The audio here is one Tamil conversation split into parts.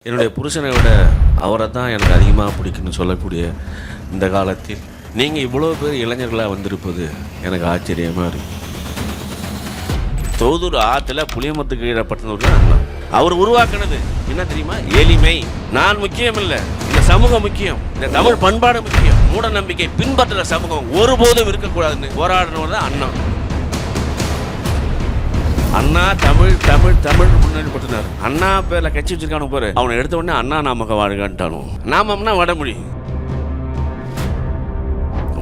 என்னுடைய புருஷனை விட அவரை தான் எனக்கு அதிகமாக பிடிக்குன்னு சொல்லக்கூடிய இந்த காலத்தில் நீங்கள் இவ்வளோ பேர் இளைஞர்களாக வந்திருப்பது எனக்கு ஆச்சரியமாக இருக்குது. தோதூர் ஆற்றுல புளியமரத்துக்கு கீழே பட்டினவர் தான் அவர் உருவாக்குனது என்ன தெரியுமா? எளிமை. நான் முக்கியம் இல்லை, இந்த சமூகம் முக்கியம், இந்த தமிழ் பண்பாடு முக்கியம், மூட நம்பிக்கை பின்பற்றுற சமூகம் ஒருபோதும் இருக்கக்கூடாதுன்னு போராடினவர் தான் அண்ணா. அண்ணா தமிழ் தமிழ் தமிழ் முன்னாடி பட்டினார். அண்ணா பேரில் கட்சி வச்சிருக்கானு பாரு, அவனை எடுத்த உடனே அண்ணா நாமக்க வாழ்கான்ட்டானு. நாமம்னா வடமொழி.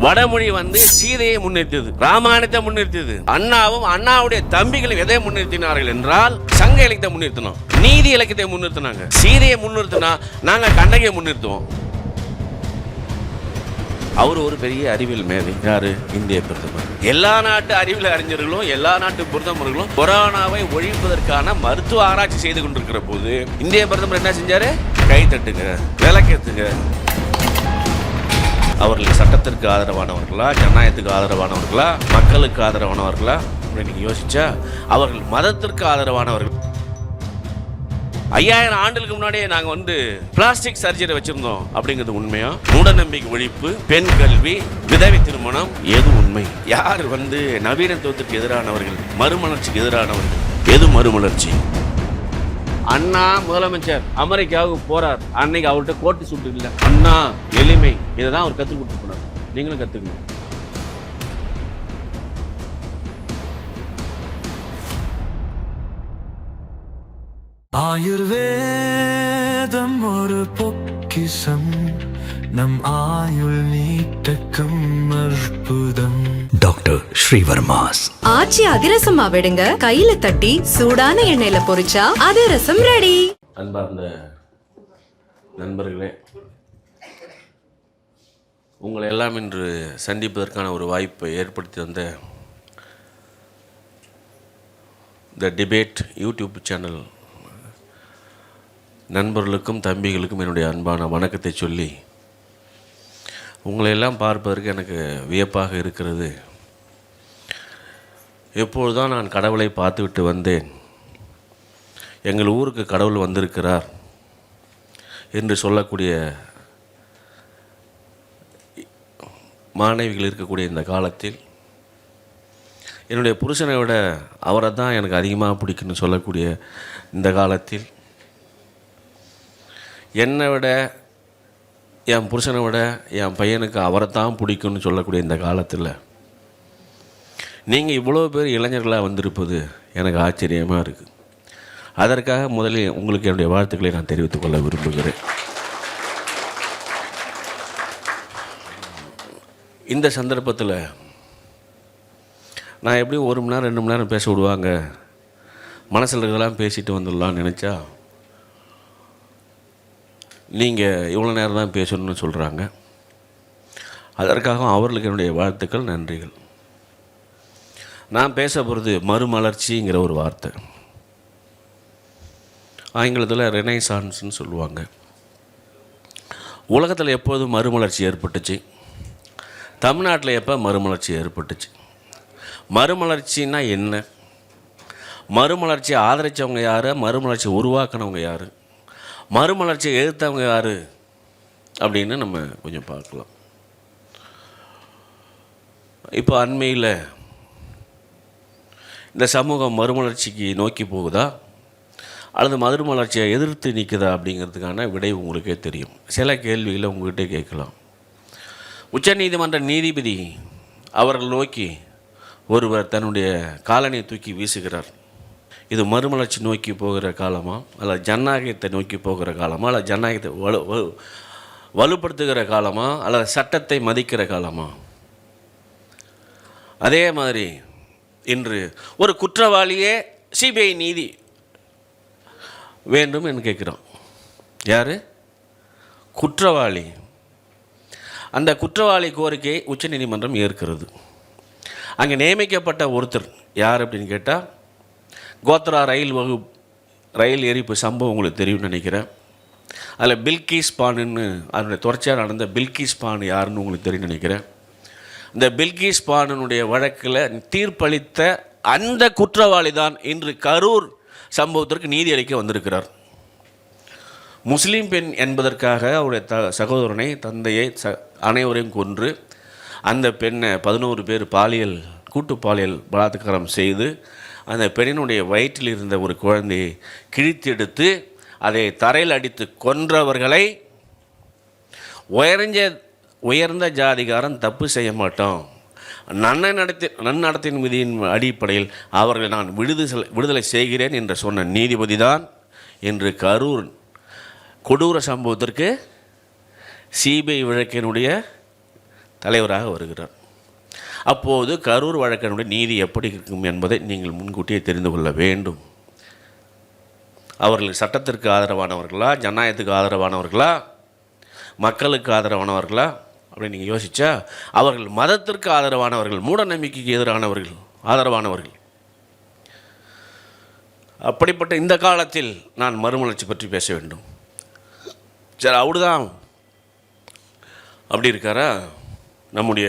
வடமொழி வந்து சீதையை முன்னிறுத்தியது, ராமாயணத்தை முன்னிறுத்தியது. அண்ணாவும் அண்ணாவுடைய தம்பிகளும் எதை முன்னிறுத்தினார்கள் என்றால் சங்க இலக்கியத்தை முன்னிறுத்தினோம், நீதி இலக்கியத்தை முன்னிறுத்தினாங்க. சீதையை முன்னிறுத்தினா நாங்கள் கண்ணகியை முன்னிறுத்துவோம். அவர் ஒரு பெரிய அறிவியல் மேதை. யாரு? இந்திய பிரதமர். எல்லா நாட்டு அறிவியல் அறிஞர்களும் எல்லா நாட்டு பிரதமர்களும் கொரோனாவை ஒழிப்பதற்கான மருத்துவ ஆராய்ச்சி செய்து கொண்டிருக்கிற போது இந்திய பிரதமர் என்ன செஞ்சாரு? கை தட்டுங்க, விளக்கேத்துங்க. அவர்கள் சட்டத்திற்கு ஆதரவானவர்களா, ஜனநாயகத்துக்கு ஆதரவானவர்களா, மக்களுக்கு ஆதரவானவர்களா அப்படின்னு யோசிச்சா அவர்கள் மதத்திற்கு ஆதரவானவர்கள். 5000 ஆண்டுகளுக்கு முன்னாடியே நாங்கள் வந்து பிளாஸ்டிக் சர்ஜரி வச்சிருந்தோம் அப்படிங்கிறது உண்மையா? மூட நம்பிக்கை ஒழிப்பு, பெண் கல்வி, விதவை திருமணம், எது உண்மை? யார் வந்து நவீனத்துவத்திற்கு எதிரானவர்கள், மறுமலர்ச்சிக்கு எதிரானவர்கள்? எது மறுமலர்ச்சி? அண்ணா முதலமைச்சர் அமெரிக்காவுக்கு போறார், அன்னைக்கு அவர்கிட்ட கோட்டு சுட்டு இல்லை. அண்ணா எளிமை, இதை தான் அவர் கற்றுக் கொடுத்து போனார். நீங்களும் கற்றுக்கணும். ஆயுர்வேதம் ஒரு பொக்கிஷம், நம் ஆயுள் நீட்டக்கும் அற்புதம். டாக்டர் ஸ்ரீவர்மாஸ். ஆச்சி அதிரசமா விடுங்க, கையில தட்டி சூடான எண்ணெயில பொரிச்சா அதிரசம் ரெடி. அன்பார்ந்த நண்பர்களே, உங்களை எல்லாம் இன்று சந்திப்பதற்கான ஒரு வாய்ப்பை ஏற்படுத்தி வந்த த டிபேட் யூடியூப் சேனல் நண்பர்களுக்கும் தம்பிகளுக்கும் என்னுடைய அன்பான வணக்கத்தை சொல்லி, உங்களை எல்லாம் பார்ப்பதற்கு எனக்கு வியப்பாக இருக்கிறது. எப்பொழுதுதான் நான் கடவுளை பார்த்துவிட்டு வந்தேன், எங்கள் ஊருக்கு கடவுள் வந்திருக்கிறார் என்று சொல்லக்கூடிய மாணவிகள் இருக்கக்கூடிய இந்த காலத்தில் என்னுடைய புருஷனை விட அவரை தான் எனக்கு அதிகமாக பிடிக்குன்னு சொல்லக்கூடிய இந்த காலத்தில், என்னை விட என் புருஷனை விட என் பையனுக்கு அவரை தான் பிடிக்கும்னு சொல்லக்கூடிய இந்த காலத்தில் நீங்கள் இவ்வளோ பேர் இளைஞர்களாக வந்திருப்பது எனக்கு ஆச்சரியமாக இருக்குது. அதற்காக முதலில் உங்களுக்கு என்னுடைய வாழ்த்துக்களை நான் தெரிவித்துக் கொள்ள விரும்புகிறேன். இந்த சந்தர்ப்பத்தில் நான் எப்படியும் 1 மணி நேரம் 2 மணி நேரம் பேச விடுவாங்க, மனசில் இருக்கிறதெல்லாம் பேசிட்டு வந்துடலான்னு நினச்சா நீங்கள் இவ்வளோ நேரம் தான் பேசணும்னு சொல்கிறாங்க. அதற்காக அவர்களுக்கு என்னுடைய வாழ்த்துக்கள், நன்றிகள். நான் பேச போகிறது மறுமலர்ச்சிங்கிற ஒரு வார்த்தை. ஆங்கிலத்தில் ரெனைசான்ஸ்னு சொல்லுவாங்க. உலகத்தில் எப்போது மறுமலர்ச்சி ஏற்பட்டுச்சு? தமிழ்நாட்டில் எப்போ மறுமலர்ச்சி ஏற்பட்டுச்சு? மறுமலர்ச்சின்னா என்ன? மறுமலர்ச்சியை ஆதரித்தவங்க யார்? மறுமலர்ச்சி உருவாக்கினவங்க யார்? மறுமலர்ச்சியை எதிர்த்தவங்க யார் அப்படின்னு நம்ம கொஞ்சம் பார்க்கலாம். இப்போ அண்மையில் இந்த சமூகம் மறுமலர்ச்சிக்கு நோக்கி போகுதா அல்லது மறுமலர்ச்சியை எதிர்த்து நிற்குதா அப்படிங்கிறதுக்கான விடை உங்களுக்கே தெரியும். சில கேள்விகளை உங்கள்கிட்ட கேட்கலாம். உச்சநீதிமன்ற நீதிபதி அவர்கள் நோக்கி ஒருவர் தன்னுடைய காலணியை தூக்கி வீசுகிறார். இது மறுமலர்ச்சி நோக்கி போகிற காலமா, அல்லது ஜனநாயகத்தை நோக்கி போகிற காலமா, அல்லது ஜனநாயகத்தை வலுப்படுத்துகிற காலமா, அல்லது சட்டத்தை மதிக்கிற காலமா? அதே மாதிரி இன்று ஒரு குற்றவாளியே சிபிஐ நீதி வேண்டும் என்று கேட்குறோம். யார் குற்றவாளி? அந்த குற்றவாளி கோரிக்கையை உச்சநீதிமன்றம் ஏற்கிறது. அங்கே நியமிக்கப்பட்ட ஒருத்தர் யார் அப்படின்னு கேட்டால், கோத்ரா ரயில் எரிப்பு சம்பவம் உங்களுக்கு தெரியும்னு நினைக்கிறேன். அதில் பில்கிஸ் பானுன்னு அதனுடைய தொடர்ச்சியாக நடந்த பில்கிஸ் பான் யாருன்னு உங்களுக்கு தெரியும்னு நினைக்கிறேன். இந்த பில்கிஸ் பானுடைய வழக்கில் தீர்ப்பளித்த அந்த குற்றவாளி தான் இன்று கரூர் சம்பவத்திற்கு நீதி அளிக்க வந்திருக்கிறார். முஸ்லீம் பெண் என்பதற்காக அவருடைய சகோதரனை, தந்தையை, அனைவரையும் கொன்று அந்த பெண்ணை 11 பேர் கூட்டு பாலியல் பலாத்காரம் செய்து அந்த பெண்ணினுடைய வயிற்றில் இருந்த ஒரு குழந்தையை கிழித்தெடுத்து அதை தரையில் அடித்து கொன்றவர்களை உயர்ந்த ஜாதிகாரன் தப்பு செய்ய மாட்டோம், நன்னடத்தின் விதியின் அடிப்படையில் அவர்களை நான் விடுதலை செய்கிறேன் என்று சொன்ன நீதிபதி தான் இன்று கரூர் கொடூர சம்பவத்திற்கு சிபிஐ வழக்கினுடைய தலைவராக வருகிறார். அப்போது கரூர் வழக்கினுடைய நீதி எப்படி இருக்கும் என்பதை நீங்கள் முன்கூட்டியே தெரிந்து கொள்ள வேண்டும். அவர்கள் சட்டத்திற்கு ஆதரவானவர்களா, ஜனநாயகத்துக்கு ஆதரவானவர்களா, மக்களுக்கு ஆதரவானவர்களா அப்படின்னு நீங்கள் யோசித்தா அவர்கள் மதத்திற்கு ஆதரவானவர்கள், மூட நம்பிக்கைக்கு எதிரானவர்கள், ஆதரவானவர்கள். அப்படிப்பட்ட இந்த காலத்தில் நான் மறுமலர்ச்சி பற்றி பேச வேண்டும். சரி, அவருதான் அப்படி இருக்காரா? நம்முடைய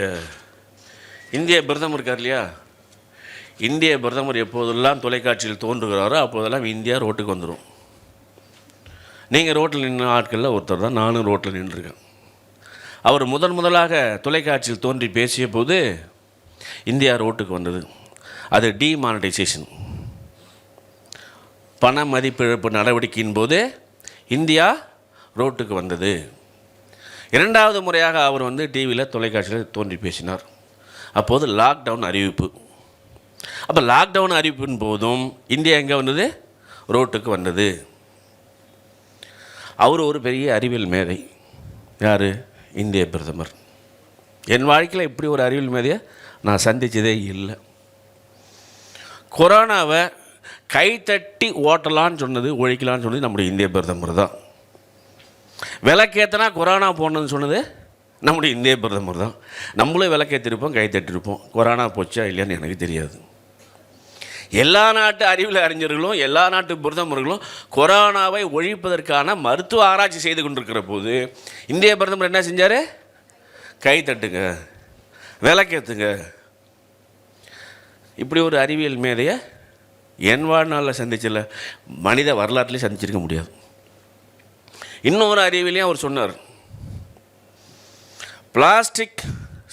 இந்திய பிரதமர் இருக்கார் இல்லையா, இந்திய பிரதமர் எப்போதெல்லாம் தொலைக்காட்சியில் தோன்றுகிறாரோ அப்போதெல்லாம் இந்தியா ரோட்டுக்கு வந்துடும். நீங்கள் ரோட்டில் நின்ற ஆட்களில் ஒருத்தர் தான், நானும் ரோட்டில் நின்றுருக்கேன். அவர் முதலாக தொலைக்காட்சியில் தோன்றி பேசிய போது இந்தியா ரோட்டுக்கு வந்தது. அது டிமானிட்டைசேஷன், பண மதிப்பிழப்பு நடவடிக்கையின் போது இந்தியா ரோட்டுக்கு வந்தது. இரண்டாவது முறையாக அவர் டிவியில் தொலைக்காட்சியில் தோன்றி பேசினார். அப்போது லாக்டவுன் அறிவிப்பு. அப்போ லாக்டவுன் அறிவிப்பின் போதும் இந்தியா எங்கே வந்தது? ரோட்டுக்கு வந்தது. அவர் ஒரு பெரிய அறிவியல் மேதை. யார்? இந்திய பிரதமர். என் வாழ்க்கையில் இப்படி ஒரு அறிவியல் மேதையை நான் சந்தித்ததே இல்லை. கொரோனாவை கைத்தட்டி ஓட்டலான்னு சொன்னது, ஒழிக்கலான்னு சொன்னது நம்முடைய இந்திய பிரதமர் தான். விளக்கேற்றினா கொரோனா போனதுன்னு சொன்னது நம்முடைய இந்திய பிரதமர் தான். நம்மளும் விளக்கேற்றிருப்போம், கைத்தட்டிருப்போம். கொரோனா போச்சா இல்லையான்னு எனக்கு தெரியாது. எல்லா நாட்டு அறிவியல் அறிஞர்களும் எல்லா நாட்டு பிரதமர்களும் கொரோனாவை ஒழிப்பதற்கான மருத்துவ ஆராய்ச்சி செய்து கொண்டிருக்கிற போது இந்திய பிரதமர் என்ன செஞ்சார்? கைத்தட்டுங்க, விளக்கேற்றுங்க. இப்படி ஒரு அறிவியல் மேதையை என் வாழ்நாளில் சந்திச்சல, மனித வரலாற்றிலே சந்திச்சிருக்க முடியாது. இன்னொரு அறிவியலையும் அவர் சொன்னார். பிளாஸ்டிக்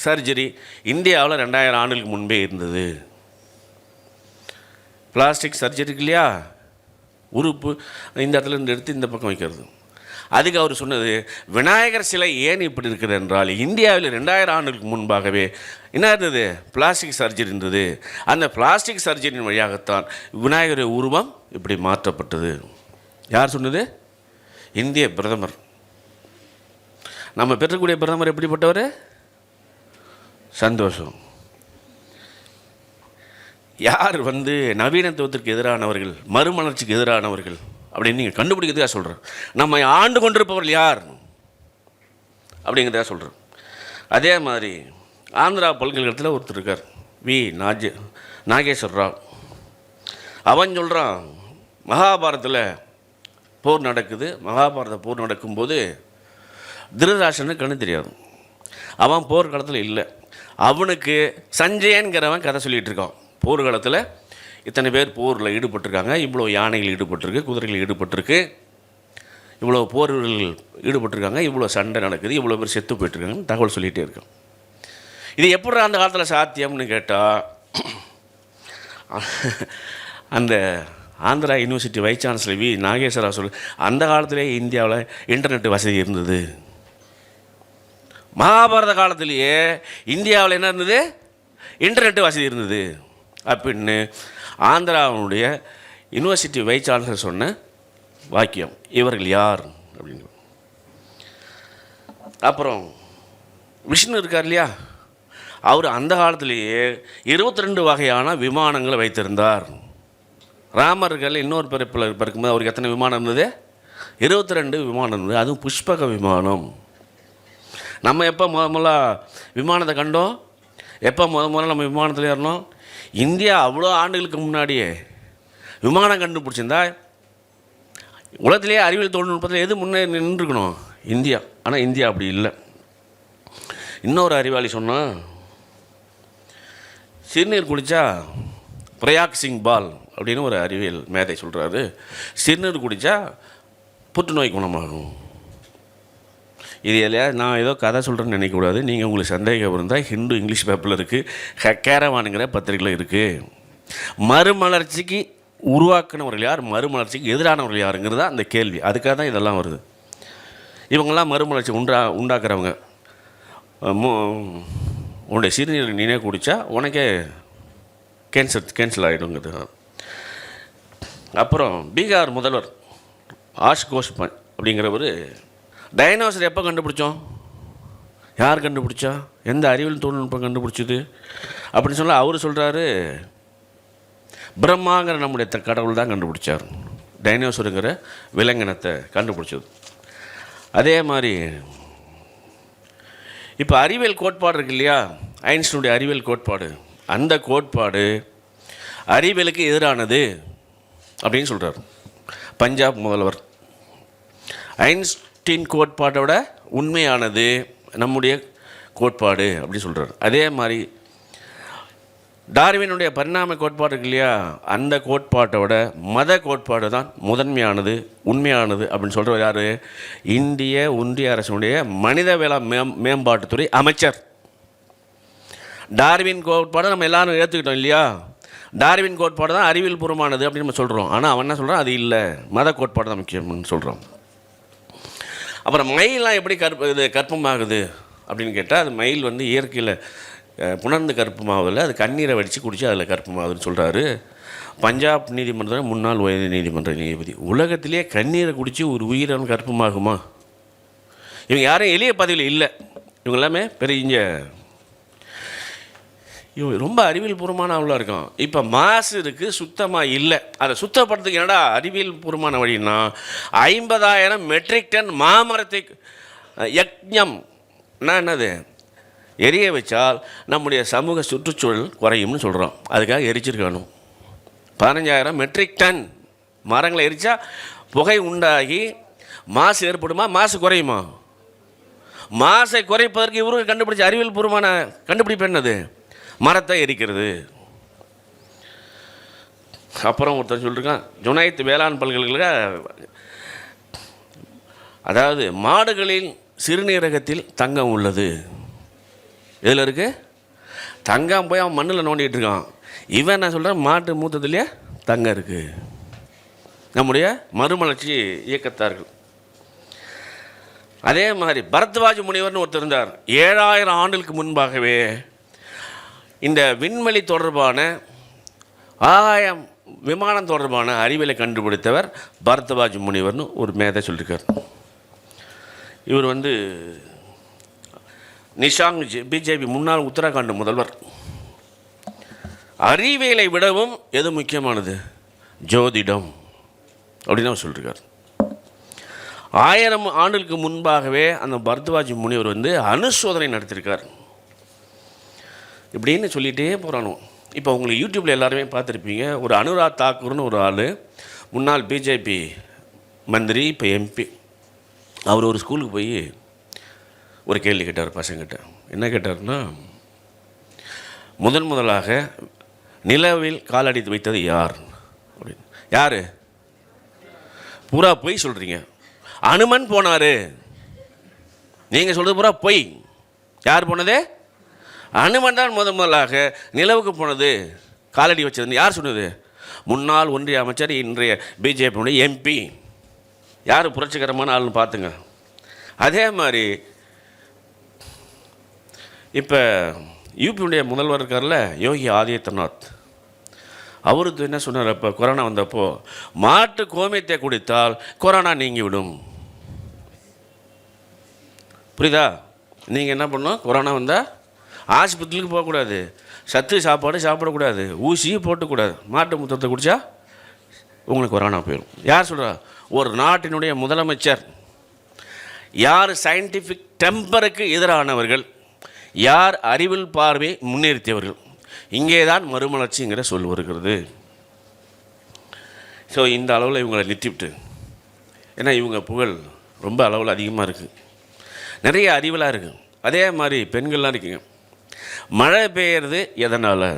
சர்ஜரி இந்தியாவில் 2000 ஆண்டுகளுக்கு முன்பே இருந்தது. பிளாஸ்டிக் சர்ஜரிக்கு இல்லையா, உறுப்பு இந்த இடத்துல இருந்து எடுத்து இந்த பக்கம் வைக்கிறது. அதுக்கு அவர் சொன்னது, விநாயகர் சிலை ஏன் இப்படி இருக்குது என்றால் இந்தியாவில் 2000 ஆண்டுகளுக்கு முன்பாகவே என்ன இருந்தது? பிளாஸ்டிக் சர்ஜரி இருந்தது. அந்த பிளாஸ்டிக் சர்ஜரியின் வழியாகத்தான் விநாயகர் உருவம் இப்படி மாற்றப்பட்டது. யார் சொன்னது? இந்திய பிரதமர். நம்ம பெற்றக்கூடிய பிரதமர் எப்படிப்பட்டவர்? சந்தோஷம். யார் நவீனத்துவத்திற்கு எதிரானவர்கள், மறுமலர்ச்சிக்கு எதிரானவர்கள் அப்படின்னு நீங்கள் கண்டுபிடிக்கிறதுக்காக சொல்கிறேன். நம்ம ஆண்டு கொண்டிருப்பவர்கள் யார் அப்படிங்கிறதா சொல்கிறேன். அதே மாதிரி ஆந்திரா பல்கலைக்கழகத்தில் ஒருத்தர் இருக்கார், வி நாகேஸ்வர ராவ். அவன் சொல்கிறான், மகாபாரதத்தில் போர் நடக்குது. மகாபாரத போர் நடக்கும்போது திருதராஷ்டிரனுக்கு கண்ணு தெரியாது. அவன் போர்க்களத்தில் இல்லை. அவனுக்கு சஞ்சயன்கிறவன் கதை சொல்லிகிட்டு இருக்கான். போர்க்களத்தில் இத்தனை பேர் போரில் ஈடுபட்டிருக்காங்க, இவ்வளோ யானைகள் ஈடுபட்டிருக்கு, குதிரைகள் ஈடுபட்டிருக்கு, இவ்வளோ போர் வீரர்கள் ஈடுபட்டிருக்காங்க, இவ்வளோ சண்டை நடக்குது, இவ்வளோ பேர் செத்து போயிட்டுருக்காங்கன்னு தகவல் சொல்லிகிட்டே இருக்கான். இது எப்படி அந்த காலத்தில் சாத்தியம்னு கேட்டால், அந்த Andhra university vice chancellor V Nageswara அந்த காலத்திலே இந்தியாவில் இன்டர்நெட் வசதி இருந்தது. மகாபாரத காலத்திலேயே இந்தியாவில் என்ன இருந்தது? இன்டர்நெட் வசதி இருந்தது அப்படின்னு ஆந்திராவுடைய யூனிவர்சிட்டி வைஸ் சான்சலர் சொன்ன வாக்கியம். இவர்கள் யார் அப்படின்னு. அப்புறம் விஷ்ணு இருக்கார் இல்லையா, அவர் அந்த காலத்திலேயே 22 வகையான விமானங்களை வைத்திருந்தார். ராமர்கள் இன்னொரு பிறப்பில் இருக்கும்போது அவருக்கு எத்தனை விமானம் இருந்தது? 22 விமானம் இருந்தது. அதுவும் புஷ்பக விமானம். நம்ம எப்போ முதல்ல விமானத்தை கண்டோம்? எப்போ முதல்ல நம்ம விமானத்தில் ஏறணும்? இந்தியா அவ்வளோ ஆண்டுகளுக்கு முன்னாடியே விமானம் கண்டுபிடிச்சிருந்தா உலகத்திலேயே அறிவியல் தொழில்நுட்பத்தில் எது முன்னே நின்றுக்கணும்? இந்தியா. ஆனால் இந்தியா அப்படி இல்லை. இன்னொரு அறிவாளி சொன்னால், சிறுநீர் குடித்தா பிரயாக் சிங் பால் அப்படின்னு ஒரு அறிவியல் மேதை சொல்கிறாரு, சிறுநீர் குடித்தா புற்றுநோய் குணமாகும். இது இல்லையா நான் ஏதோ கதை சொல்கிறேன்னு நினைக்கக்கூடாது. நீங்கள் உங்களுக்கு சந்தேகம் இருந்தால் ஹிந்து இங்கிலீஷ் பேப்பரில் இருக்குது, கேரவானுங்கிற பத்திரிகையில் இருக்குது. மறுமலர்ச்சிக்கு உருவாக்குனவர்கள் யார், மறுமலர்ச்சிக்கு எதிரானவர்கள் யாருங்கிறது தான் அந்த கேள்வி. அதுக்காக தான் இதெல்லாம் வருது. இவங்கெல்லாம் மறுமலர்ச்சி உண்டாக்குறவங்க. உன்னுடைய சிறுநீர் நீனே குடித்தா உனக்கே கேன்சல் ஆகிடுங்கிறது. அப்புறம் பீகார் முதல்வர் ஆஷுதோஷ் அப்படிங்கிறவர் டைனோசர் எப்போ கண்டுபிடிச்சோம், யார் கண்டுபிடிச்சா, எந்த அறிவியல் தொழில்நுட்பம் கண்டுபிடிச்சது அப்படின்னு சொல்ல அவர் சொல்கிறாரு, பிரம்மாங்கிற நம்முடைய கடவுள் தான் கண்டுபிடிச்சார் டைனோசருங்கிற விலங்கினத்தை கண்டுபிடிச்சது. அதே மாதிரி இப்போ அறிவியல் கோட்பாடு இருக்கு இல்லையா, ஐன்ஸ்டீனுடைய அறிவியல் கோட்பாடு, அந்த கோட்பாடு அறிவியலுக்கு எதிரானது அப்படின்னு சொல்கிறார் பஞ்சாப் முதல்வர். ஐன்ஸ்டீன் கோட்பாட்டோட உண்மையானது நம்முடைய கோட்பாடு அப்படின்னு சொல்கிறார். அதே மாதிரி டார்வினுடைய பரிணாம கோட்பாடு இருக்கு இல்லையா, அந்த கோட்பாட்டோட மத கோட்பாடு தான் முதன்மையானது, உண்மையானது அப்படின்னு சொல்கிறவர் யார், இந்திய ஒன்றிய அரசுடைய மனிதவள மேம்பாட்டுத்துறை அமைச்சர். டார்வின் கோட்பாடை நம்ம எல்லாரும் ஏற்றுக்கிட்டோம் இல்லையா, டார்வின் கோட்பாடு தான் அறிவியல் பூர்வமானது அப்படின்னு நம்ம சொல்கிறோம். ஆனால் அவன் என்ன சொல்கிறான், அது இல்லை, மத கோட்பாடு தான் முக்கியம்னு சொல்கிறோம். அப்புறம் மயிலாம் எப்படி கற்பமாகுது அப்படின்னு கேட்டால், அது மயில் வந்து இயற்கையில் புணர்ந்து கற்பமாவதில்லை, அது கண்ணீரை வடித்து குடித்து அதில் கற்பமாகுதுன்னு சொல்கிறாரு பஞ்சாப் நீதிமன்ற முன்னாள் உயர் நீதிமன்ற நீதிபதி. உலகத்திலேயே கண்ணீரை குடித்து ஒரு உயிரினம் கற்பமாகுமா? இவங்க யாரும் எளிய பதவியில் இல்லை, இவங்க எல்லாமே பெரிய இவங்க ரொம்ப அறிவியல் பூர்வமான அவ்வளோ இருக்கும். இப்போ மாசு இருக்குது, சுத்தமாக இல்லை. அதை சுத்தப்படுறதுக்கு என்னடா அறிவியல் பூர்வமான வழின்னா 50,000 மெட்ரிக் டன் மாமரத்தை யக்ஞம்னா என்னது, எரிய வச்சால் நம்முடைய சமூக சுற்றுச்சூழல் குறையும்னு சொல்கிறோம். அதுக்காக எரிச்சிருக்கணும். 15,000 மெட்ரிக் டன் மரங்களை எரித்தா புகை உண்டாகி மாசு ஏற்படுமா, மாசு குறையுமா? மாசை குறைப்பதற்கு இவருக்கு கண்டுபிடிச்ச அறிவியல் பூர்வமான கண்டுபிடிப்பு என்னது, மரத்தை எரிக்கிறது. அப்புறம் ஒருத்தர் சொல்லியிருக்கான், ஜுனைத் வேளாண் பல்கலைக்கழக, அதாவது மாடுகளில் சிறுநீரகத்தில் தங்கம் உள்ளது. இதில் இருக்குது தங்கம், போய் அவன் மண்ணில் நோண்டிகிட்டு இருக்கான். இவன் என்ன சொல்கிறான், மாட்டு மூத்தத்துலேயே தங்கம் இருக்குது. நம்முடைய மறுமலர்ச்சி இயக்கத்தார்கள். அதே மாதிரி பரத்வாஜ் முனிவர்னு ஒருத்தர் இருந்தார். 7000 ஆண்டுகளுக்கு முன்பாகவே இந்த விண்வெளி தொடர்பான ஆகாயம் விமானம் தொடர்பான அறிவியலை கண்டுபிடித்தவர் பரத்வாஜ் முனிவர்னு ஒரு மேதை சொல்லியிருக்கார். இவர் வந்து நிஷாங் பிஜேபி முன்னாள் உத்தரகாண்ட் முதல்வர். அறிவியலை விடவும் எது முக்கியமானது, ஜோதிடம் அப்படின்னு அவர் சொல்லியிருக்கார். 1000 ஆண்டுகளுக்கு முன்பாகவே அந்த பரத்வாஜ் முனிவர் வந்து அணுசோதனை நடத்தியிருக்கார். இப்படின்னு சொல்லிகிட்டே போகிறானோ. இப்போ உங்களுக்கு யூடியூப்பில் எல்லாருமே பார்த்துருப்பீங்க, ஒரு அனுராக் தாக்கூர்னு ஒரு ஆள், முன்னாள் பிஜேபி மந்திரி, இப்போ எம்பி. அவர் ஒரு ஸ்கூலுக்கு போய் ஒரு கேள்வி கேட்டார் பசங்கிட்ட. என்ன கேட்டார்னா, முதலாக நிலவில் காலடி வைத்தது யார் அப்படின்னு. யார்? பூரா பொய் சொல்கிறீங்க. அனுமன் போனார். நீங்கள் சொல்கிறது பூரா பொய். யார் போனது? அனுமன் தான் முதலாக நிலவுக்கு போனது, காலடி வச்சது. யார் சொன்னது? முன்னாள் ஒன்றிய அமைச்சர், இன்றைய பிஜேபியுடைய எம்பி. யார் புரட்சிகரமான ஆள்னு பார்த்துங்க. அதே மாதிரி இப்போ யூபியுடைய முதல்வர் இருக்கார்ல, யோகி ஆதித்யநாத், அவருக்கு என்ன சொன்னார், இப்போ கொரோனா வந்தப்போ மாட்டு கோமியத்தை குடித்தால் கொரோனா நீங்கிவிடும். புரியுதா? நீங்கள் என்ன பண்ணணும், கொரோனா வந்தால் ஆஸ்பத்திரிக்கு போகக்கூடாது, சத்து சாப்பாடு சாப்பிடக்கூடாது, ஊசியும் போட்டுக்கூடாது, மாட்டு முத்தத்தை குடித்தா உங்களுக்கு கொரோனா போயிடும். யார் சொல்கிறா? ஒரு நாட்டினுடைய முதலமைச்சர். யார் சயின்டிஃபிக் டெம்பருக்கு எதிரானவர்கள், யார் அறிவியல் பார்வை முன்னிறுத்தியவர்கள். இங்கே தான் மறுமலர்ச்சிங்கிற சொல் வருகிறது. ஸோ இந்த அளவில் இவங்களை நிறுத்திவிட்டு, ஏன்னா இவங்க புகழ் ரொம்ப அளவில் அதிகமாக இருக்குது, நிறைய அறிவலாக இருக்குது. அதே மாதிரி பெண்கள்லாம் இருக்குங்க. மழை பெய்யறது எதனால்,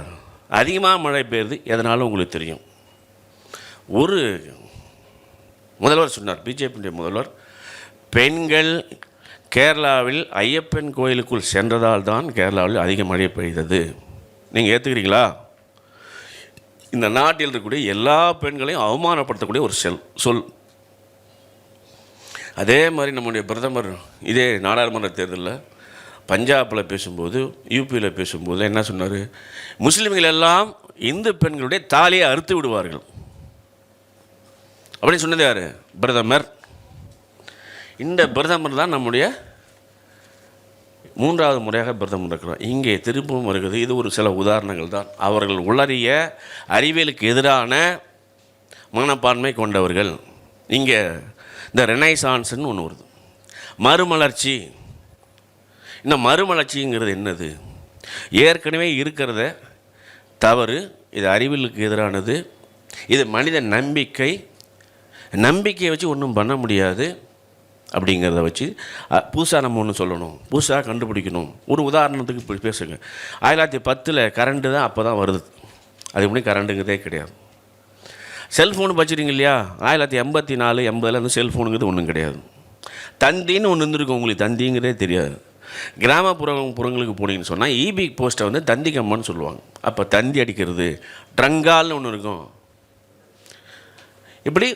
அதிகமாக மழை பெய்யுறது எதனாலும் உங்களுக்கு தெரியும். ஒரு முதல்வர் சொன்னார், பிஜேபியுடைய முதல்வர், பெண்கள் கேரளாவில் ஐயப்பன் கோயிலுக்குள் சென்றதால் தான் கேரளாவில் அதிக மழை பெய்தது. நீங்கள் ஏற்றுக்கிறீங்களா? இந்த நாட்டில் இருக்கக்கூடிய எல்லா பெண்களையும் அவமானப்படுத்தக்கூடிய ஒரு சொல். அதே மாதிரி நம்முடைய பிரதமர் இதே நாடாளுமன்ற தேர்தலில் பஞ்சாபில் பேசும்போது, யூபியில் பேசும்போது என்ன சொன்னார்? முஸ்லீம்கள் எல்லாம் இந்து பெண்களுடைய தாலியை அறுத்து விடுவார்கள் அப்படின்னு சொன்னது யார்? பிரதமர். இந்த பிரதமர் தான் நம்முடைய 3வது முறையாக பிரதமர் இருக்கிறார். இங்கே திரும்பவும் வருகிறது. இது ஒரு சில உதாரணங்கள் தான். அவர்கள் உளறிய அறிவியலுக்கு எதிரான மனப்பான்மை கொண்டவர்கள். இங்கே இந்த ரெனைசான்ஸ்ன்னு ஒன்று வருது, மறுமலர்ச்சி. இந்த மறுமலர்ச்சிங்கிறது என்னது? ஏற்கனவே இருக்கிறத தவறு, இது அறிவியலுக்கு எதிரானது, இது மனித நம்பிக்கையை வச்சு ஒன்றும் பண்ண முடியாது அப்படிங்கிறத வச்சு புதுசாக நம்ம ஒன்று சொல்லணும், புதுசாக கண்டுபிடிக்கணும். ஒரு உதாரணத்துக்கு இப்படி பேசுங்க. 1910 கரண்ட்டு தான் அப்போ தான் வருது. அது எப்படி கரண்ட்டுங்கிறதே கிடையாது. செல்ஃபோனு வச்சுருங்க இல்லையா? 1984 80 வந்து செல்ஃபோனுங்கிறது ஒன்றும் கிடையாது. தந்தின்னு ஒன்று இருந்திருக்கும், உங்களுக்கு தந்திங்கிறதே தெரியாது. கிராமப்புறங்களுக்கு போனீங்கன்னு சொன்னால் இபி போஸ்ட்டை வந்து தந்தி கம்மான்னு சொல்லுவாங்க. அப்போ தந்தி அடிக்கிறது, ட்ரங்கால்னு ஒன்று இருக்கும். இப்படி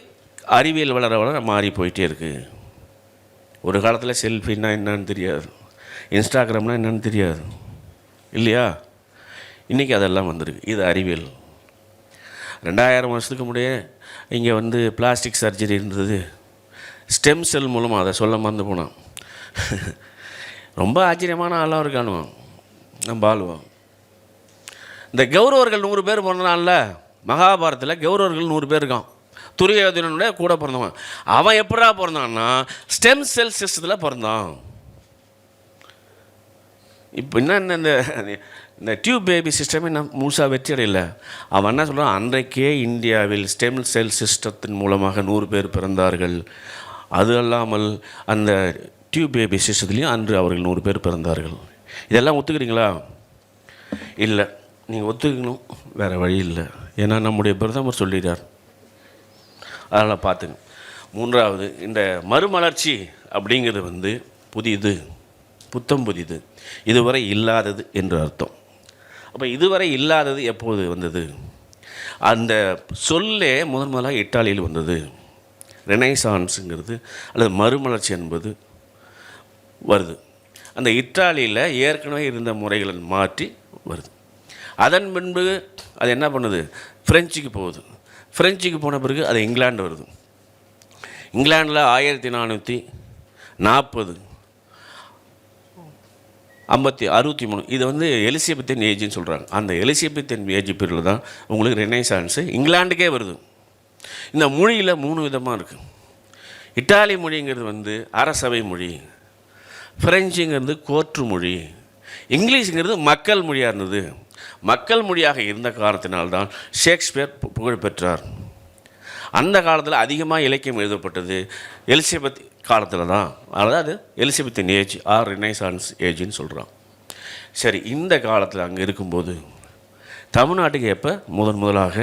அறிவியல் வளர வளர மாறி போயிட்டே இருக்குது. ஒரு காலத்தில் செல்ஃபின்னா என்னன்னு தெரியாது, இன்ஸ்டாகிராம்னா என்னன்னு தெரியாது இல்லையா? இன்றைக்கி அதெல்லாம் வந்திருக்கு. இது அறிவியல். 2000 வருஷத்துக்கு முன்னாடியே இங்கே வந்து பிளாஸ்டிக் சர்ஜரி இருந்தது. ஸ்டெம் செல் மூலமாக அதை சொல்ல மறந்து போனான். ரொம்ப ஆச்சரியமான ஆளாக இருக்கானுவோம் நம்ம ஆளுவோம். இந்த கௌரவர்கள் 100 பேர் பிறந்தனால மகாபாரத்தில் கௌரவர்கள் 100 பேர் இருக்கான். துரியோதனனுடைய கூட பிறந்தவன். அவன் எப்படா பிறந்தான்னா ஸ்டெம் செல் சிஸ்டத்தில் பிறந்தான். இப்போ என்ன இந்த டியூப் பேபி சிஸ்டமே நான் முழுசாக வெற்றி அடையல. அவன் என்ன சொல்கிறான்? அன்றைக்கே இந்தியாவில் ஸ்டெம் செல் சிஸ்டத்தின் மூலமாக 100 பேர் பிறந்தார்கள். அது அல்லாமல் அந்த டியூப் பேபி சிஸ்டத்துலேயும் அன்று அவர்கள் 100 பேர் பிறந்தார்கள். இதெல்லாம் ஒத்துக்கிறீங்களா? இல்லை, நீங்கள் ஒத்துக்கணும், வேறு வழி இல்லை. ஏன்னா நம்முடைய பிரதமர் சொல்லிட்டார். அதனால் பார்த்துங்க. 3வது, இந்த மறுமலர்ச்சி அப்படிங்கிறது வந்து புதிது, புத்தம் புதிது, இதுவரை இல்லாதது என்று அர்த்தம். அப்போ இதுவரை இல்லாதது எப்போது வந்தது? அந்த சொல்லே முதலாக இத்தாலியில் வந்தது. ரெனைசான்ஸுங்கிறது அல்லது மறுமலர்ச்சி என்பது வருது. அந்த இத்தாலியில் ஏற்கனவே இருந்த முறைகளை மாற்றி வருது. அதன் பின்பு அது என்ன பண்ணுது? ஃப்ரெஞ்சுக்கு போகுது. ஃப்ரெஞ்சுக்கு போன பிறகு அது இங்கிலாந்து வருது. இங்கிலாண்டில் 1440 63 இது வந்து எலிசபெத்தின் ஏஜ்னு சொல்கிறாங்க. அந்த எலிசபெத்தின் ஏஜ் பீரியடில் தான் உங்களுக்கு ரெனைசான்ஸு இங்கிலாண்டுக்கே வருது. இந்த மொழியில் 3 விதமாக இருக்குது. இட்டாலி மொழிங்கிறது வந்து அரசவை மொழி, ஃப்ரெஞ்சுங்கிறது கோர்ட்டு மொழி, இங்கிலீஷுங்கிறது மக்கள் மொழியாக இருந்தது. மக்கள் மொழியாக இருந்த காரணத்தினால்தான் ஷேக்ஸ்பியர் புகழ் பெற்றார். அந்த காலத்தில் அதிகமாக இலக்கியம் எழுதப்பட்டது எலிசபெத் காலத்தில் தான். அதாவது எலிசபெத்தின் ஏஜ் ஆர் ரெனைசான்ஸ் ஏஜ்னு சொல்கிறான். சரி, இந்த காலத்தில் அங்கே இருக்கும்போது தமிழ்நாட்டுக்கு எப்போ முதலாக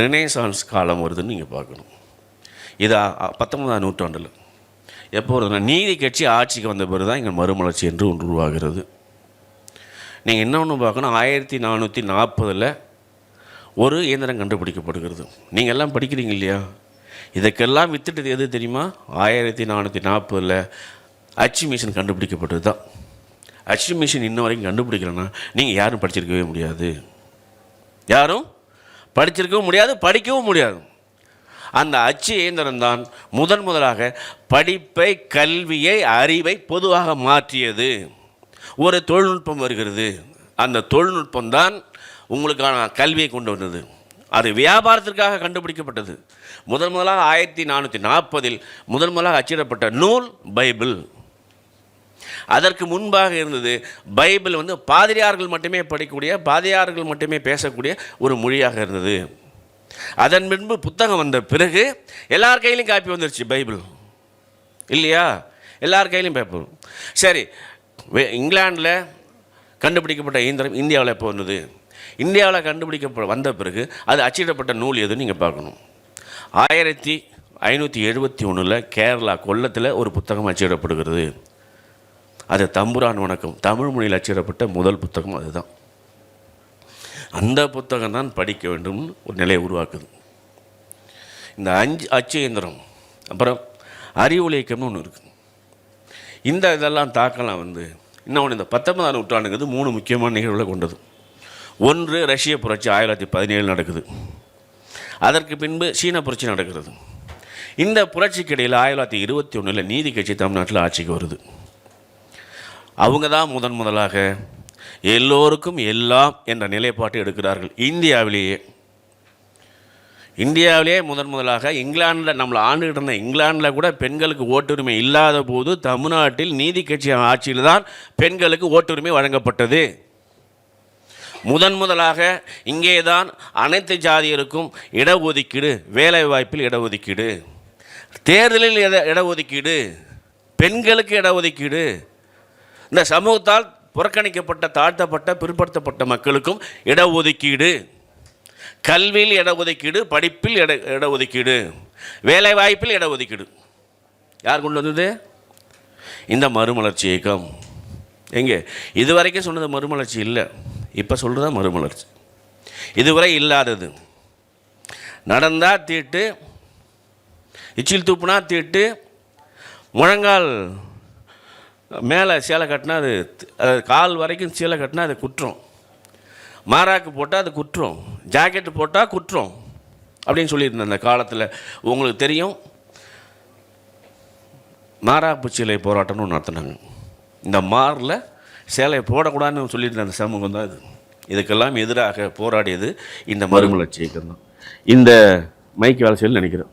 ரெனைசான்ஸ் காலம் வருதுன்னு நீங்கள் பார்க்கணும். இது 19ஆம் நூற்றாண்டில் எப்போ வருதுன்னா நீதி கட்சி ஆட்சிக்கு வந்த பிறகு தான் இங்கே மறுமலர்ச்சி என்று ஒன்று உருவாகிறது. நீங்கள் இன்னொன்று பார்க்கணும், 1440 ஒரு இயந்திரம் கண்டுபிடிக்கப்படுகிறது. நீங்கள் எல்லாம் படிக்கிறீங்க இல்லையா? இதுக்கெல்லாம் வித்துட்டது எது தெரியுமா? 1440 அச்சு மிஷின் கண்டுபிடிக்கப்பட்டது தான். அச்சு மிஷின் இன்ன வரைக்கும் கண்டுபிடிக்கலன்னா நீங்கள் யாரும் படிச்சிருக்கவே முடியாது. யாரும் படிச்சிருக்கவும் முடியாது, படிக்கவும் முடியாது. அந்த அச்சு இயந்திரம் தான் முதலாக படிப்பை, கல்வியை, அறிவை பொதுவாக மாற்றியது. ஒரு தொழில்நுட்பம் வருகிறது. அந்த தொழில்நுட்பம் தான் உங்களுக்கான கல்வியை கொண்டு வந்தது. அது வியாபாரத்திற்காக கண்டுபிடிக்கப்பட்டது. முதலாக 1440 முதலாக அச்சிடப்பட்ட நூல் பைபிள். அதற்கு முன்பாக இருந்தது பைபிள் வந்து பாதிரியார்கள் மட்டுமே படிக்கக்கூடிய, பாதிரியார்கள் மட்டுமே பேசக்கூடிய ஒரு மொழியாக இருந்தது. அதன் பின்பு புத்தகம் வந்த பிறகு எல்லார் கையிலையும் காப்பி வந்துருச்சு பைபிள் இல்லையா? எல்லார் கையிலையும் பேப்பர். சரி, இங்கிலாண்டில் கண்டுபிடிக்கப்பட்ட இயந்திரம் இந்தியாவில் எப்போ வந்தது? இந்தியாவில் வந்த பிறகு அது அச்சிடப்பட்ட நூல் எதுன்னு நீங்கள் பார்க்கணும். 571 கேரளா கொல்லத்தில் ஒரு புத்தகம் அச்சிடப்படுகிறது. அது தம்புரான் வணக்கம், தமிழ் மொழியில் அச்சிடப்பட்ட முதல் புத்தகம் அதுதான். அந்த புத்தகம் தான் படிக்க வேண்டும் ஒரு நிலையை உருவாக்குது. இந்த 5 அச்சு இயந்திரம், அப்புறம் அறிவொளி இயக்கம்னு ஒன்று இருக்குது. இந்த இதெல்லாம் தாக்கலாம் இன்னொன்று இந்த 19ஆம் நூற்றாண்டுங்கிறது 3 முக்கியமான நிகழ்வுகளை கொண்டது. ஒன்று ரஷ்ய புரட்சி 1917 நடக்குது. அதற்கு பின்பு சீன புரட்சி நடக்கிறது. இந்த புரட்சிக்கு இடையில் 1921 நீதி கட்சி தமிழ்நாட்டில் ஆட்சிக்கு வருது. அவங்க தான் முதலாக எல்லோருக்கும் எல்லாம் என்ற நிலைப்பாட்டை எடுக்கிறார்கள். இந்தியாவிலேயே முதலாக இங்கிலாந்தில் நம்மளை ஆண்டுகிட்டு இருந்த இங்கிலாந்தில் கூட பெண்களுக்கு ஓட்டுரிமை இல்லாத போது தமிழ்நாட்டில் நீதி கட்சி ஆட்சியில் தான் பெண்களுக்கு ஓட்டுரிமை வழங்கப்பட்டது. முதலாக இங்கே தான் அனைத்து ஜாதியருக்கும் இடஒதுக்கீடு, வேலைவாய்ப்பில் இடஒதுக்கீடு, தேர்தலில் இடஒதுக்கீடு, பெண்களுக்கு இடஒதுக்கீடு, இந்த சமூகத்தால் புறக்கணிக்கப்பட்ட தாழ்த்தப்பட்ட பிற்படுத்தப்பட்ட மக்களுக்கும் இடஒதுக்கீடு, கல்வியில் இடஒதுக்கீடு, படிப்பில் இடஒதுக்கீடு, வேலைவாய்ப்பில் இடஒதுக்கீடு. யார் கொண்டு வந்தது? இந்த மறுமலர்ச்சி இயக்கம். எங்கே இதுவரைக்கும் சொன்னது மறுமலர்ச்சி இல்லை, இப்போ சொல்கிறதா மறுமலர்ச்சி. இதுவரை இல்லாதது. நடந்தால் தீட்டு, எச்சில் தூப்புனா தீட்டு, முழங்கால் மேலே சேலை கட்டினா அது கால் வரைக்கும் சேலை கட்டினா அது குற்றம், மாராக்கு போட்டால் அது குற்றம், ஜாக்கெட்டு போட்டால் குற்றம் அப்படின்னு சொல்லியிருந்தேன். அந்த காலத்தில் உங்களுக்கு தெரியும், மாராப்பு சேலை போராட்டம்னு ஒன்று நடத்தினாங்க. இந்த மாரில் சேலையை போடக்கூடாதுன்னு சொல்லியிருந்த அந்த சமூகம் தான் இது. இதுக்கெல்லாம் எதிராக போராடியது இந்த மறுமலர்ச்சி இயக்கம் தான். இந்த மைக்கு வேலை செய்யல நினைக்கிறேன்.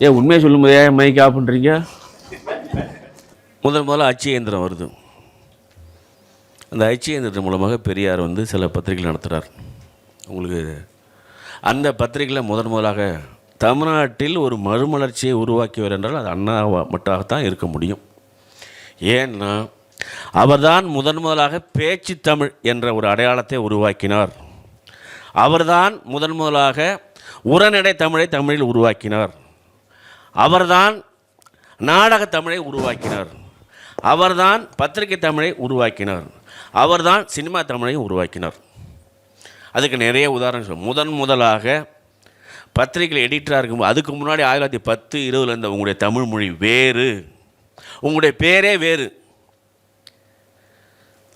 ஏன் உண்மையை சொல்லும்போது ஏன் மைக்கு ஆஃப் பண்ணுறீங்க? முதல்ல அச்சு இயந்திரம் வருது. அந்த அச்சு இயந்திரத்தின் மூலமாக பெரியார் சில பத்திரிகை நடத்துகிறார். உங்களுக்கு அந்த பத்திரிகையில் முதலாக தமிழ்நாட்டில் ஒரு மறுமலர்ச்சியை உருவாக்கியவர் என்றால் அது அண்ணா மட்டாகத்தான் இருக்க முடியும். ஏன்னா அவர்தான் முதலாக பேச்சு தமிழ் என்ற ஒரு அடையாளத்தை உருவாக்கினார். அவர்தான் முதலாக உரைநடை தமிழை தமிழில் உருவாக்கினார். அவர்தான் நாடக தமிழை உருவாக்கினார். அவர்தான் பத்திரிகை தமிழை உருவாக்கினார். அவர்தான் சினிமா தமிழை உருவாக்கினார். அதுக்கு நிறைய உதாரணம். முதலாக பத்திரிகையில் எடிட்டராக இருக்கும்போது, அதுக்கு முன்னாடி 1910, 20 இருந்த உங்களுடைய தமிழ் மொழி வேறு, உங்களுடைய பேரே வேறு.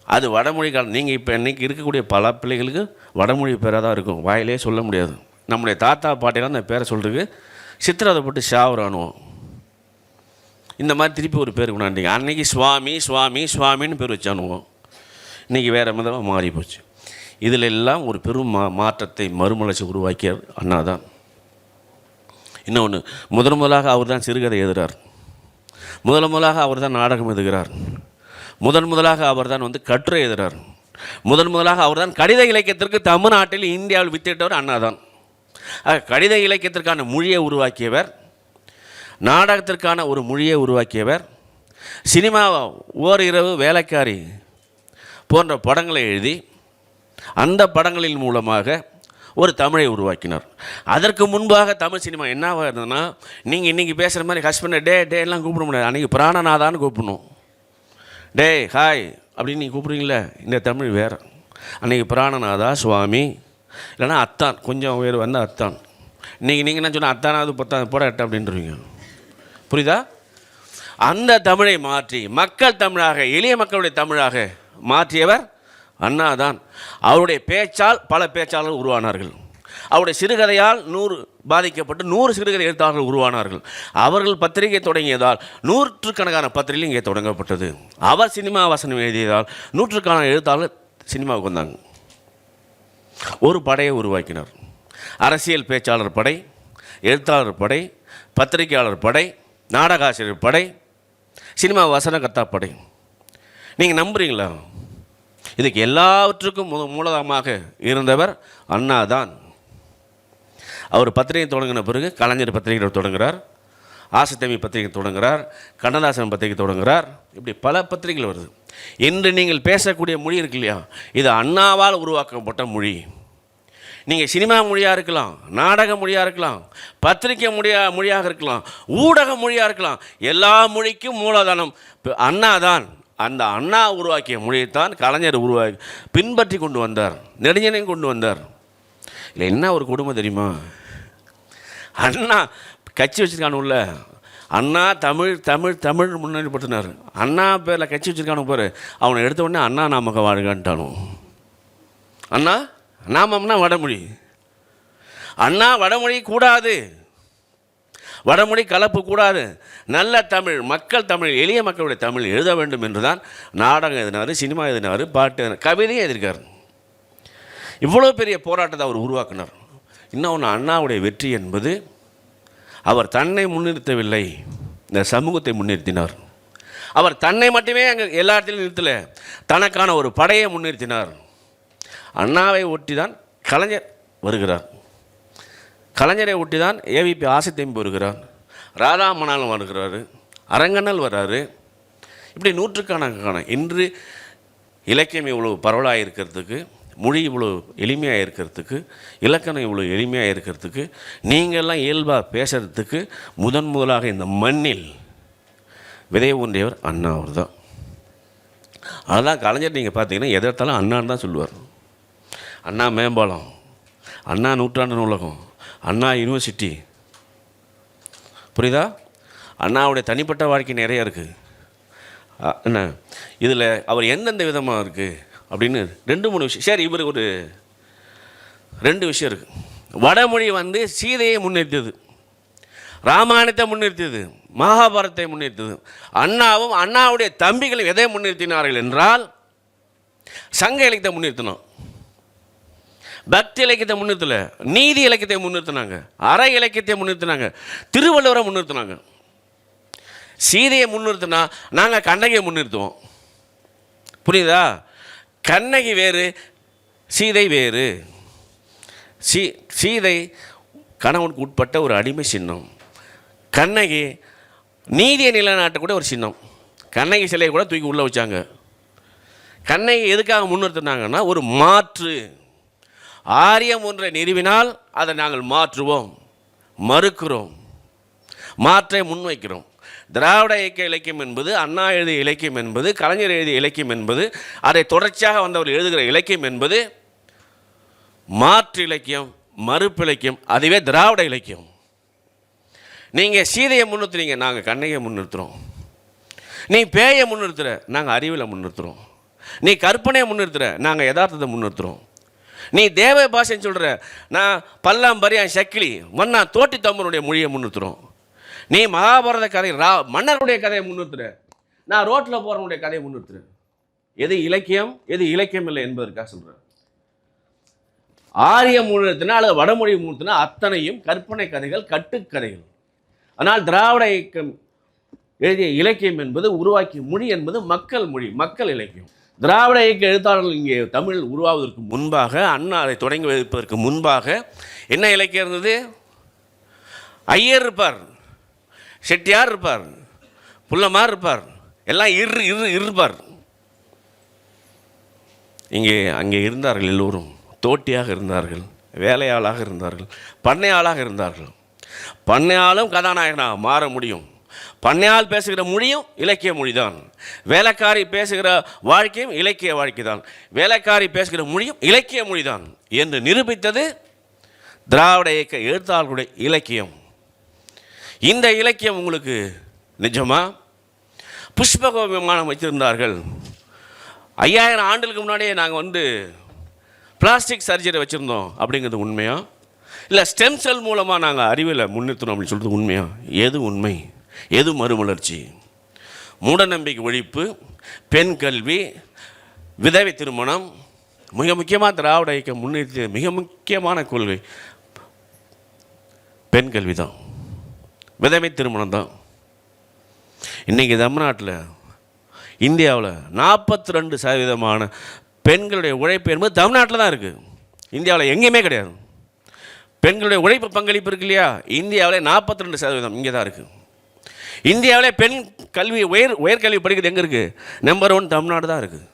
அது வடமொழி காலம். நீங்கள் இப்போ இன்றைக்கி இருக்கக்கூடிய பல பிள்ளைகளுக்கு வடமொழி பேராக தான் இருக்கும், வாயிலே சொல்ல முடியாது. நம்முடைய தாத்தா பாட்டியெல்லாம் அந்த பேரை சொல்கிறதுக்கு சித்திரவதைப்பட்டு சாவுறானுவோம். இந்த மாதிரி திருப்பி ஒரு பேர் கொண்டாண்டிங்க. அன்றைக்கி சுவாமி சுவாமி சுவாமின்னு பேர் வச்சானுவோம். இன்றைக்கி வேறு விதமாக மாறி போச்சு. இதில் எல்லாம் ஒரு பெரும் மாற்றத்தை மறுமலர்ச்சி உருவாக்கிய அண்ணா தான். இன்னொன்று, முதலாக அவர் தான் சிறுகதை எழுதுகிறார். முதலாக அவர் தான் நாடகம் எழுதுகிறார். முதலாக அவர் தான் கட்டுரை எழுதுகிறார். முதலாக அவர் தான் கடித இலக்கியத்திற்கு தமிழ்நாட்டில் இந்தியாவில் வித்திட்டவர் அண்ணா தான். கடித இலக்கியத்திற்கான மொழியை உருவாக்கியவர், நாடகத்திற்கான ஒரு மொழியை உருவாக்கியவர், சினிமா ஓரிரவு, வேலைக்காரி போன்ற படங்களை எழுதி அந்த படங்களின் மூலமாக ஒரு தமிழை உருவாக்கினார். அதற்கு முன்பாக தமிழ் சினிமா என்னவாக இருந்ததுன்னா, நீங்கள் இன்றைக்கி பேசுகிற மாதிரி ஹஸ்பண்டை டே எல்லாம் கூப்பிட முடியாது. அன்றைக்கி பிராணநாதான்னு கூப்பிடணும். டே ஹாய் அப்படின்னு நீங்கள் கூப்பிட்றீங்களே, இந்த தமிழ் வேறு. அன்றைக்கி பிராணநாதா, சுவாமி, இல்லைனா அத்தான், கொஞ்சம் வேறு அத்தான். இன்றைக்கி நீங்கள் என்ன சொன்னால் அத்தானாவது 10 போட 8 அப்படின்றீங்க. புரியுதா? அந்த தமிழை மாற்றி மக்கள் தமிழாக, எளிய மக்களுடைய தமிழாக மாற்றியவர் அண்ணா தான். அவருடைய பேச்சால் பல பேச்சாளர்கள் உருவானார்கள். அவருடைய சிறுகதையால் 100 பாதிக்கப்பட்டு 100 சிறுகதை எழுத்தாளர்கள் உருவானார்கள். அவர்கள் பத்திரிகை தொடங்கியதால் நூற்றுக்கணக்கான பத்திரிகை இங்கே தொடங்கப்பட்டது. அவர் சினிமா வசனம் எழுதியதால் நூற்றுக்கணக்கான எழுத்தாளர்கள் சினிமாவுக்கு வந்தாங்க. ஒரு படையை உருவாக்கினார். அரசியல் பேச்சாளர் படை, எழுத்தாளர் படை, பத்திரிகையாளர் படை, நாடகாசிரியர் படை, சினிமா வசனகர்த்தா படை. நீங்கள் நம்புறீங்களா? இதுக்கு எல்லாவற்றுக்கும் மூலதனமாக இருந்தவர் அண்ணா தான். அவர் பத்திரிகை தொடங்கின பிறகு கலைஞர் பத்திரிகை தொடங்குகிறார், ஆசத்தமி பத்திரிகை தொடங்குகிறார், கண்ணதாசன் பத்திரிகை தொடங்குகிறார். இப்படி பல பத்திரிகைகள் வருது. இன்று நீங்கள் பேசக்கூடிய மொழி இருக்கு இல்லையா, இது அண்ணாவால் உருவாக்கப்பட்ட மொழி. நீங்கள் சினிமா மொழியாக இருக்கலாம், நாடக மொழியாக இருக்கலாம், பத்திரிகை மொழியாக இருக்கலாம், ஊடக மொழியாக இருக்கலாம். எல்லா மொழிக்கும் மூலதனம் அண்ணா தான். அந்த அண்ணா உருவாக்கிய மொழியைத்தான் கலைஞர் பின்பற்றி கொண்டு வந்தார், நெடுஞ்சனையும் கொண்டு வந்தார். இல்லை என்ன ஒரு குடும்பம் தெரியுமா? அண்ணா கட்சி வச்சுருக்கானு உள்ள அண்ணா தமிழ் தமிழ் தமிழ் முன்னாடி படுத்தினார். அண்ணா பேரில் கட்சி வச்சுருக்கானு பாரு, அவனை எடுத்த உடனே அண்ணா நாமக்க வாழ்கான்ட்டானோ. அண்ணா நாமம்னா வடமொழி. அண்ணா வடமொழி கூடாது, வடமொழி கலப்பு கூடாது, நல்ல தமிழ், மக்கள் தமிழ், எளிய மக்களுடைய தமிழ் எழுத வேண்டும் என்று தான் நாடகம் எழுதினார், சினிமா எழுதினார், பாட்டு எழுதினார், கவிதையும் எழுதியிருக்கார். இவ்வளோ பெரிய போராட்டத்தை அவர் உருவாக்கினார். இன்னொன்று, அண்ணாவுடைய வெற்றி என்பது அவர் தன்னை முன்னிறுத்தவில்லை, இந்த சமூகத்தை முன்னிறுத்தினார். அவர் தன்னை மட்டுமே அங்கே எல்லா இடத்திலும் நிறுத்தலை, தனக்கான ஒரு படையை முன்னிறுத்தினார். அண்ணாவை ஒட்டி தான் கலைஞர் வருகிறார், கலைஞரை ஒட்டி தான் ஏவிபி ஆசைத்தம்பி வருகிறார், ராதா மணாலம் வருகிறாரு, அரங்கண்ணல் வர்றாரு. இப்படி நூற்றுக்கணக்கான இன்று இலக்கியம் இவ்வளோ பரவலாக இருக்கிறதுக்கு, மொழி இவ்வளோ எளிமையாக இருக்கிறதுக்கு, இலக்கணம் இவ்வளோ எளிமையாக இருக்கிறதுக்கு, நீங்கள்லாம் இயல்பாக பேசுகிறதுக்கு முதலாக இந்த மண்ணில் விதை ஊன்றியவர் அண்ணா அவர் தான். அதுதான் கலைஞர் நீங்கள் பார்த்தீங்கன்னா எதிர்த்தாலும் அண்ணான்னு தான் சொல்லுவார். அண்ணா மேம்பாலம், அண்ணா நூற்றாண்டு நூலகம், அண்ணா யூனிவர்சிட்டி, புரியுதா? அண்ணாவுடைய தனிப்பட்ட வாழ்க்கை நிறைய இருக்குது. என்ன இதில் அவர் எந்தெந்த விதமாக இருக்குது அப்படின்னு 2-3 விஷயம். சரி, இவர் ஒரு 2 விஷயம் இருக்குது. வடமொழி சீதையை முன்னிறுத்தியது, ராமாயணத்தை முன்னிறுத்தியது, மகாபாரதத்தை முன்னிறுத்தியது. அண்ணாவும் அண்ணாவுடைய தம்பிகளும் எதை முன்னிறுத்தினார்கள் என்றால் சங்க இலக்கியத்தை முன்னிறுத்தினோம், பக்தி இலக்கியத்தை முன்னிறுத்தலை, நீதி இலக்கியத்தை முன்னிறுத்தினாங்க, அற இலக்கியத்தை முன்னிறுத்தினாங்க, திருவள்ளுவரை முன்னிறுத்தினாங்க. சீதையை முன்னிறுத்தினா நாங்கள் கண்ணகியை முன்னிறுத்துவோம், புரியுதா? கண்ணகி வேறு, சீதை வேறு. சீதை கணவனுக்கு உட்பட்ட ஒரு அடிமை சின்னம், கண்ணகி நீதியை நிலைநாட்ட கூட ஒரு சின்னம். கண்ணகி சிலையை கூட தூக்கி உள்ளே வச்சாங்க. கண்ணகி எதுக்காக முன்னிறுத்தினாங்கன்னா ஒரு மாற்று, ஆரியம் ஒன்றை நிறுவினால் அதை நாங்கள் மாற்றுவோம், மறுக்கிறோம், மாற்றை முன்வைக்கிறோம். திராவிட இயக்க இலக்கியம் என்பது, அண்ணா எழுதிய இலக்கியம் என்பது, கலைஞர் எழுதிய இலக்கியம் என்பது, அதை தொடர்ச்சியாக வந்தவர் எழுதுகிற இலக்கியம் என்பது மாற்று இலக்கியம், மறுப்பு இலக்கியம், அதுவே திராவிட இலக்கியம். நீங்கள் சீதையை முன்னிறுத்துறீங்க, நாங்கள் கண்ணகியை முன்னிறுத்துகிறோம். நீ பேயை முன்னிறுத்துற, நாங்கள் அறிவியலை முன்னிறுத்துகிறோம். நீ கற்பனையை முன்னிறுத்துற, நாங்கள் யதார்த்தத்தை முன்னிறுத்துகிறோம். நீ தேவ பாஷைன்னு சொல்கிற, நான் பல்லாம்பரியான் சக்கிலி மன்னா தோட்டி தம்மனுடைய மொழியை முன்னிறுத்துகிறோம். நீ மகாபாரத கதை மன்னருடைய கதையை முன்னிறுத்துற, நான் ரோட்டில் போகிறவனுடைய கதையை முன்னிறுத்துறேன். எது இலக்கியம், எது இலக்கியம் இல்லை என்பதற்காக சொல்கிறேன். ஆரியம் முன்னிறுத்தினா அல்லது வடமொழி முன்னிறுத்தினா அத்தனையும் கற்பனை கதைகள், கட்டுக்கதைகள். ஆனால் திராவிட இயக்கம் எழுதிய இலக்கியம் என்பது, உருவாக்கிய மொழி என்பது மக்கள் மொழி, மக்கள் இலக்கியம். திராவிட இயக்க எழுத்தாளர்கள் இங்கே தமிழ் உருவாவதற்கு முன்பாக, அண்ணா அதை தொடங்கி வைப்பதற்கு முன்பாக என்ன இலக்கியம் இருந்தது? ஐயர் இருப்பார், செட்டியார் இருப்பார், புள்ளமார் இருப்பார், எல்லாம் இருப்பார். அங்கே இருந்தார்கள், எல்லோரும் தோட்டியாக இருந்தார்கள், வேலையாளாக இருந்தார்கள், பண்ணையாளாக இருந்தார்கள். பண்ணையாலும் கதாநாயகனாக மாற முடியும். பண்ணையால் பேசுகிற மொழியும் இலக்கிய மொழிதான். வேலைக்காரி பேசுகிற வாழ்க்கையும் இலக்கிய வாழ்க்கை தான். வேலைக்காரி பேசுகிற மொழியும் இலக்கிய மொழிதான் என்று நிரூபித்தது திராவிட இயக்க எழுத்தாளர்களுடைய இலக்கியம். இந்த இலக்கியம் உங்களுக்கு நிஜமா? புஷ்பக விமானம் வச்சுருந்தார்கள். 5000 ஆண்டுகளுக்கு முன்னாடியே நாங்கள் பிளாஸ்டிக் சர்ஜரி வச்சுருந்தோம் அப்படிங்கிறது உண்மையா? இல்லை ஸ்டெம் செல் மூலமாக நாங்கள் அறிவியலை முன்னிறுத்தணும் அப்படின்னு சொல்கிறது உண்மையா? எது உண்மை, எது மறுமலர்ச்சி? மூடநம்பிக்கை ஒழிப்பு, பெண் கல்வி, விதவை திருமணம், மிக முக்கியமாக திராவிட இயக்கம் முன்னிறுத்திய மிக முக்கியமான கொள்கை பெண் கல்வி தான், விதவை திருமணம் தான். இன்றைக்கி தமிழ்நாட்டில், இந்தியாவில் 42% பெண்களுடைய உழைப்பு என்பது தமிழ்நாட்டில் தான் இருக்குது. இந்தியாவில் எங்கேயுமே கிடையாது. பெண்களுடைய உழைப்பு பங்களிப்பு இருக்கு இல்லையா, இந்தியாவில் 42% இங்கே தான் இருக்குது. இந்தியாவில் பெண் கல்வி உயர்கல்வி படிக்கிறது எங்கே இருக்குது? நம்பர் 1 தமிழ்நாடு தான் இருக்குது.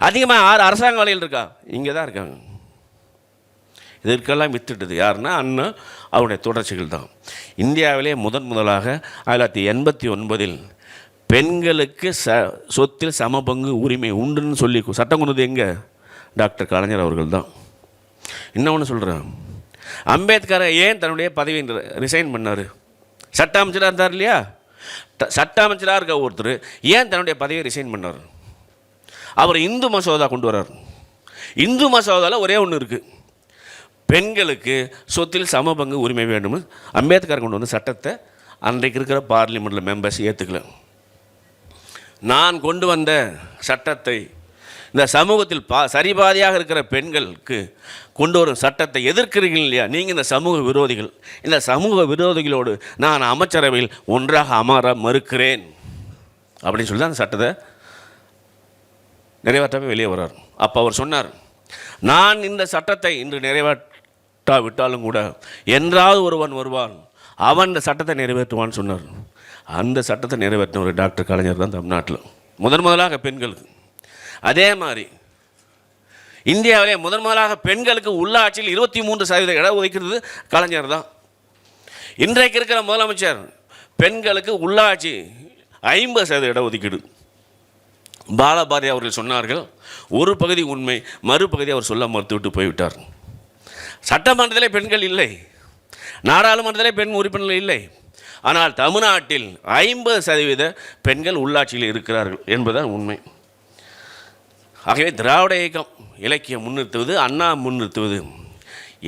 அதிகமாக அரசாங்க வேலையில் இருக்கா? இங்கே தான் இருக்காங்க. இதற்கெல்லாம் வித்துட்டது யாருன்னா அண்ணா, அவருடைய தொடர்ச்சிகள் தான். இந்தியாவிலே முதலாக 1989 பெண்களுக்கு சொத்தில் சமபங்கு உரிமை உண்டுன்னு சொல்லி சட்டம் கொண்டது எங்கே? டாக்டர் கலைஞர் அவர்கள் தான். இன்னொன்று சொல்கிறேன், அம்பேத்கரை ஏன் தன்னுடைய பதவியை ரிசைன் பண்ணார்? சட்ட அமைச்சராக இருந்தார் இல்லையா? சட்ட அமைச்சராக இருக்க ஒருத்தர் ஏன் தன்னுடைய பதவியை ரிசைன் பண்ணார்? அவர் இந்து மசோதா கொண்டு வர்றார். இந்து மசோதாவில் ஒரே ஒன்று இருக்குது, பெண்களுக்கு சொத்தில் சமபங்கு உரிமை வேண்டும்னு அம்பேத்கர் கொண்டு வந்த சட்டத்தை அன்றைக்கு இருக்கிற பார்லிமெண்ட்டில் மெம்பர்ஸ் ஏற்றுக்கல. நான் கொண்டு வந்த சட்டத்தை இந்த சமூகத்தில் சரிபாதியாக இருக்கிற பெண்களுக்கு கொண்டு வரும் சட்டத்தை எதிர்க்கிறீர்கள் இல்லையா? நீங்கள் இந்த சமூக விரோதிகள். இந்த சமூக விரோதிகளோடு நான் அமைச்சரவையில் ஒன்றாக அமர மறுக்கிறேன் அப்படின்னு சொல்லி தான் அந்த சட்டத்தை நிறைவேற்றாமல் வெளியே வர்றார். அப்போ அவர் சொன்னார், நான் இந்த சட்டத்தை இன்று நிறைவேற்றாவிட்டாலும் கூட என்றாவது ஒருவன் வருவான், அவன் இந்த சட்டத்தை நிறைவேற்றுவான்னு சொன்னார். அந்த சட்டத்தை நிறைவேற்றின ஒரு டாக்டர் கலைஞர் தான் தமிழ்நாட்டில் முதலாக பெண்களுக்கு. அதே மாதிரி இந்தியாவிலே முதலாக பெண்களுக்கு உள்ளாட்சியில் 23% இடம் ஒதுக்கிறது கலைஞர் தான். இன்றைக்கு இருக்கிற முதலமைச்சர் பெண்களுக்கு உள்ளாட்சி 50% இடம் ஒதுக்கீடு. பாலபாரதி அவர்கள் சொன்னார்கள், ஒரு பகுதி உண்மை, மறுபகுதி அவர் சொல்ல மறுத்துவிட்டு போய்விட்டார். சட்டமன்றத்திலே பெண்கள் இல்லை, நாடாளுமன்றத்திலே பெண் உறுப்பினர்கள் இல்லை, ஆனால் தமிழ்நாட்டில் 50% பெண்கள் உள்ளாட்சியில் இருக்கிறார்கள் என்பதுதான் உண்மை. ஆகவே திராவிட இயக்கம் இலக்கியம் முன்னிறுத்துவது, அண்ணா முன்னிறுத்துவது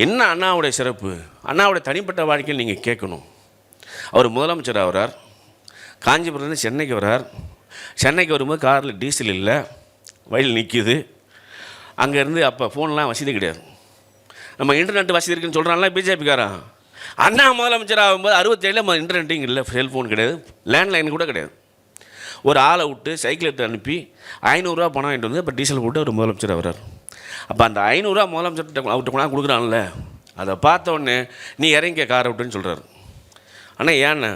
என்ன? அண்ணாவுடைய சிறப்பு, அண்ணாவுடைய தனிப்பட்ட வாழ்க்கையில் நீங்கள் கேட்கணும். அவர் முதலமைச்சர் ஆகிறார், காஞ்சிபுரத்துலேருந்து சென்னைக்கு வர்றார். சென்னைக்கு வரும்போது காரில் டீசல் இல்லை, வயல் நிற்கிது. அங்கேருந்து அப்போ ஃபோன்லாம் வசதி கிடையாது, நம்ம இன்டர்நெட் வசதி இருக்குன்னு சொல்கிறாங்களா பிஜேபிக்காரன். அண்ணா முதலமைச்சர் ஆகும்போது 67 இன்டர்நெட்டும் இல்லை, செல்ஃபோன் கிடையாது, லேண்ட்லைன் கூட கிடையாது. ஒரு ஆளை விட்டு சைக்கிள் எடுத்து அனுப்பி 500 ரூபா பணம் வாங்கிட்டு வந்து இப்போ டீசல் போட்டு அவர் முதலமைச்சர் வர்றார். அப்போ அந்த 500 ரூபா முதலமைச்சர்கிட்ட அவர்கிட்ட கொண்டா கொடுக்குறான்ல, அதை பார்த்த உடனே நீ இறங்க காரை விட்டுன்னு சொல்கிறார். ஆனால் ஏன்னா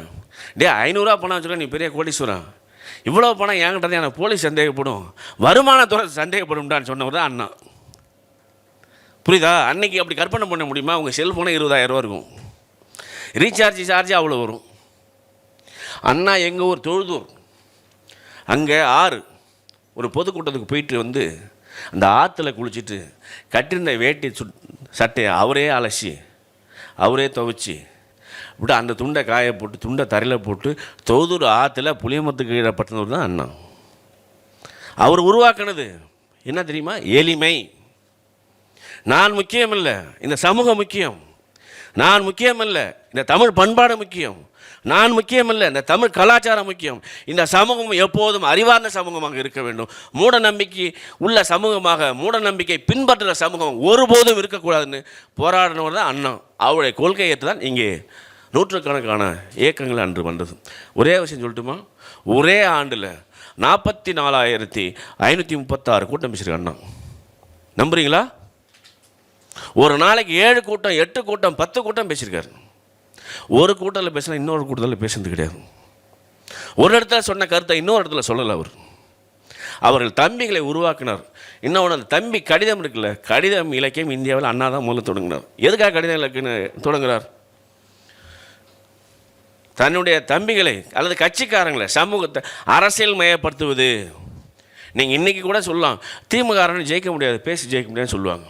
500 ரூபா பணம் வச்சுருக்க, நீ பெரிய கோடீஸ்வரன், இவ்வளோ பணம் ஏங்கிட்டது எனக்கு போலீஸ் சந்தேகப்படும், வருமானத்துறை சந்தேகப்படும்டான்னு சொன்னவர் தான் அண்ணா. புரியுதா? அன்னைக்கு அப்படி கற்பனை பண்ண முடியுமா? உங்கள் செல்ஃபோனே 20,000 ரூபா இருக்கும், ரீசார்ஜ் அவ்வளோ வரும். அண்ணா எங்கள் ஊர் தொழுதூர், அங்கே ஆறு, ஒரு பொதுக்கூட்டத்துக்கு போயிட்டு வந்து அந்த ஆற்றுல குளிச்சுட்டு கட்டிருந்த வேட்டி சட்டையை அவரே அலசி அவரே துவைச்சி விட்டு அந்த துண்டை காய போட்டு துண்டை தரையில் போட்டு தொழுதூர் ஆற்றுல புளியமரத்துக்கு கீழே பட்டினவர் தான் அண்ணா. அவர் உருவாக்குனது என்ன தெரியுமா? எளிமை. நான் முக்கியம் இல்லை, இந்த சமூகம் முக்கியம். நான் முக்கியம் இல்லை, இந்த தமிழ் பண்பாடு முக்கியம். நான் முக்கியம் இல்லை, இந்த தமிழ் கலாச்சாரம் முக்கியம். இந்த சமூகம் எப்போதும் அறிவார்ந்த சமூகமாக இருக்க வேண்டும். மூட நம்பிக்கை உள்ள சமூகமாக, மூட நம்பிக்கை பின்பற்றுற சமூகம் ஒருபோதும் இருக்கக்கூடாதுன்னு போராடினவர் தான் அண்ணா. அவருடைய கொள்கையை ஏற்று தான் இங்கே நூற்றுக்கணக்கான இயக்கங்கள் அன்று வந்தது. ஒரே விஷயம் சொல்லட்டுமா? ஒரே ஆண்டில் 44,536 கூட்டம் பேசியிருக்க அண்ணா. நம்புறீங்களா? ஒரு நாளைக்கு 7 கூட்டம், 8 கூட்டம், 10 கூட்டம் பேசியிருக்காரு. ஒரு கூட்டத்தில் பேசினா இன்னொரு கூட்டத்தில் பேசுறது கிடையாது. ஒரு இடத்துல சொன்ன கருத்தை இன்னொரு இடத்துல சொல்லலை. அவர்கள் தம்பிகளை உருவாக்கினார். இன்னொன்று, அந்த தம்பி கடிதம் இருக்குல்ல, கடிதம் இலக்கியம் இந்தியாவில் அண்ணா தான் முதல்ல தொடங்கினார். எதுக்காக கடிதம் இலக்கியம் தொடங்குகிறார்? தன்னுடைய தம்பிகளை அல்லது கட்சிக்காரங்களை, சமூகத்தை அரசியல் மயப்படுத்துவது. நீங்கள் இன்றைக்கி கூட சொல்லலாம், திமுக ஜெயிக்க முடியாது, பேசி ஜெயிக்க முடியாதுன்னு சொல்லுவாங்க.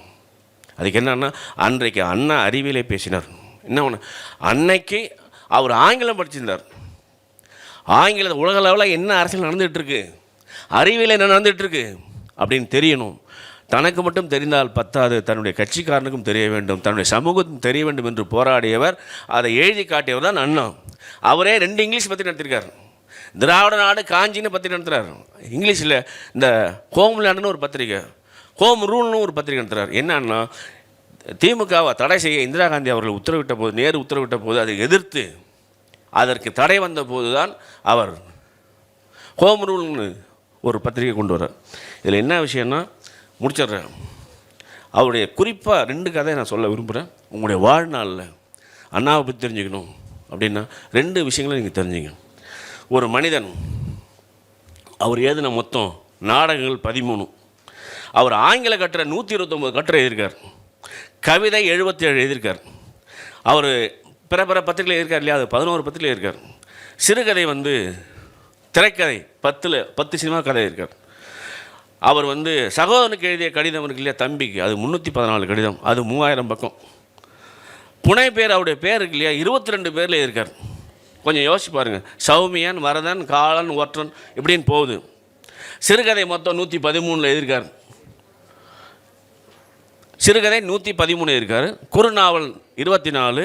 அதுக்கு என்னன்னா, அன்றைக்கு அண்ணா அறிவியலே பேசினார். என்ன ஒன்று, அன்னைக்கு அவர் ஆங்கிலம் படிச்சிருந்தார். ஆங்கிலத்தை உலக அளவில் என்ன அரசியல் நடந்துகிட்ருக்கு, அறிவியல் என்ன நடந்துகிட்ருக்கு அப்படின்னு தெரியணும். தனக்கு மட்டும் தெரிந்தால் பத்தாது, தன்னுடைய கட்சிக்காரனுக்கும் தெரிய வேண்டும், தன்னுடைய சமூகத்துக்கும் தெரிய வேண்டும் என்று போராடியவர், அதை எழுதி காட்டியவர் தான் அண்ணா. அவரே 2 இங்கிலீஷ் பற்றி நடத்திருக்கார். திராவிட நாடு காஞ்சின்னு பற்றி நடத்துகிறார் இங்கிலீஷில். இந்த ஹோம் லேண்டுன்னு ஒரு பத்திரிக்கை, ஹோம் ரூல்னு ஒரு பத்திரிக்கை நடத்துகிறார். என்னன்னா, திமுகவை தடை செய்ய இந்திரா காந்தி அவர்கள் உத்தரவிட்ட போது, நேரு உத்தரவிட்ட போது அதை எதிர்த்து அதற்கு தடை வந்த போது தான் அவர் ஹோம் ரூல்னு ஒரு பத்திரிகை கொண்டு வர்றார். இதில் என்ன விஷயம்னா, முடிச்சிடுறேன். அவருடைய குறிப்பாக 2 கதையை நான் சொல்ல விரும்புகிறேன். உங்களுடைய வாழ்நாளில் அண்ணாவை பற்றி தெரிஞ்சுக்கணும் அப்படின்னா 2 விஷயங்களை நீங்கள் தெரிஞ்சுங்க. ஒரு மனிதன், அவர் எழுதின மொத்தம் நாடகங்கள் 13. அவர் ஆங்கில கட்டுரை 129 கட்டுரை எழுதியிருக்கார். கவிதை 77 எழுதியிருக்கார். அவர் பிற பத்திரிகையில் இருக்கார் இல்லையா, அது 11 பத்திரிகையில் இருக்கார். சிறுகதை வந்து திரைக்கதை 10 சினிமா கதை இருக்கார். அவர் வந்து சகோதரனுக்கு எழுதிய கடிதம் இருக்கு இல்லையா, தம்பிக்கு, அது 314 கடிதம், அது 3000 பக்கம். புனை பேர் அவருடைய பேர் இருக்கு இல்லையா, 22 பேரில் இருக்கார். கொஞ்சம் யோசிச்சு பாருங்கள். சௌமியன், வரதன், காலன், ஒற்றன் இப்படின்னு போகுது. சிறுகதை மொத்தம் 113 எழுதியிருக்கார். சிறுகதை 113 எழுதியிருக்காரு. குறுநாவல் 24.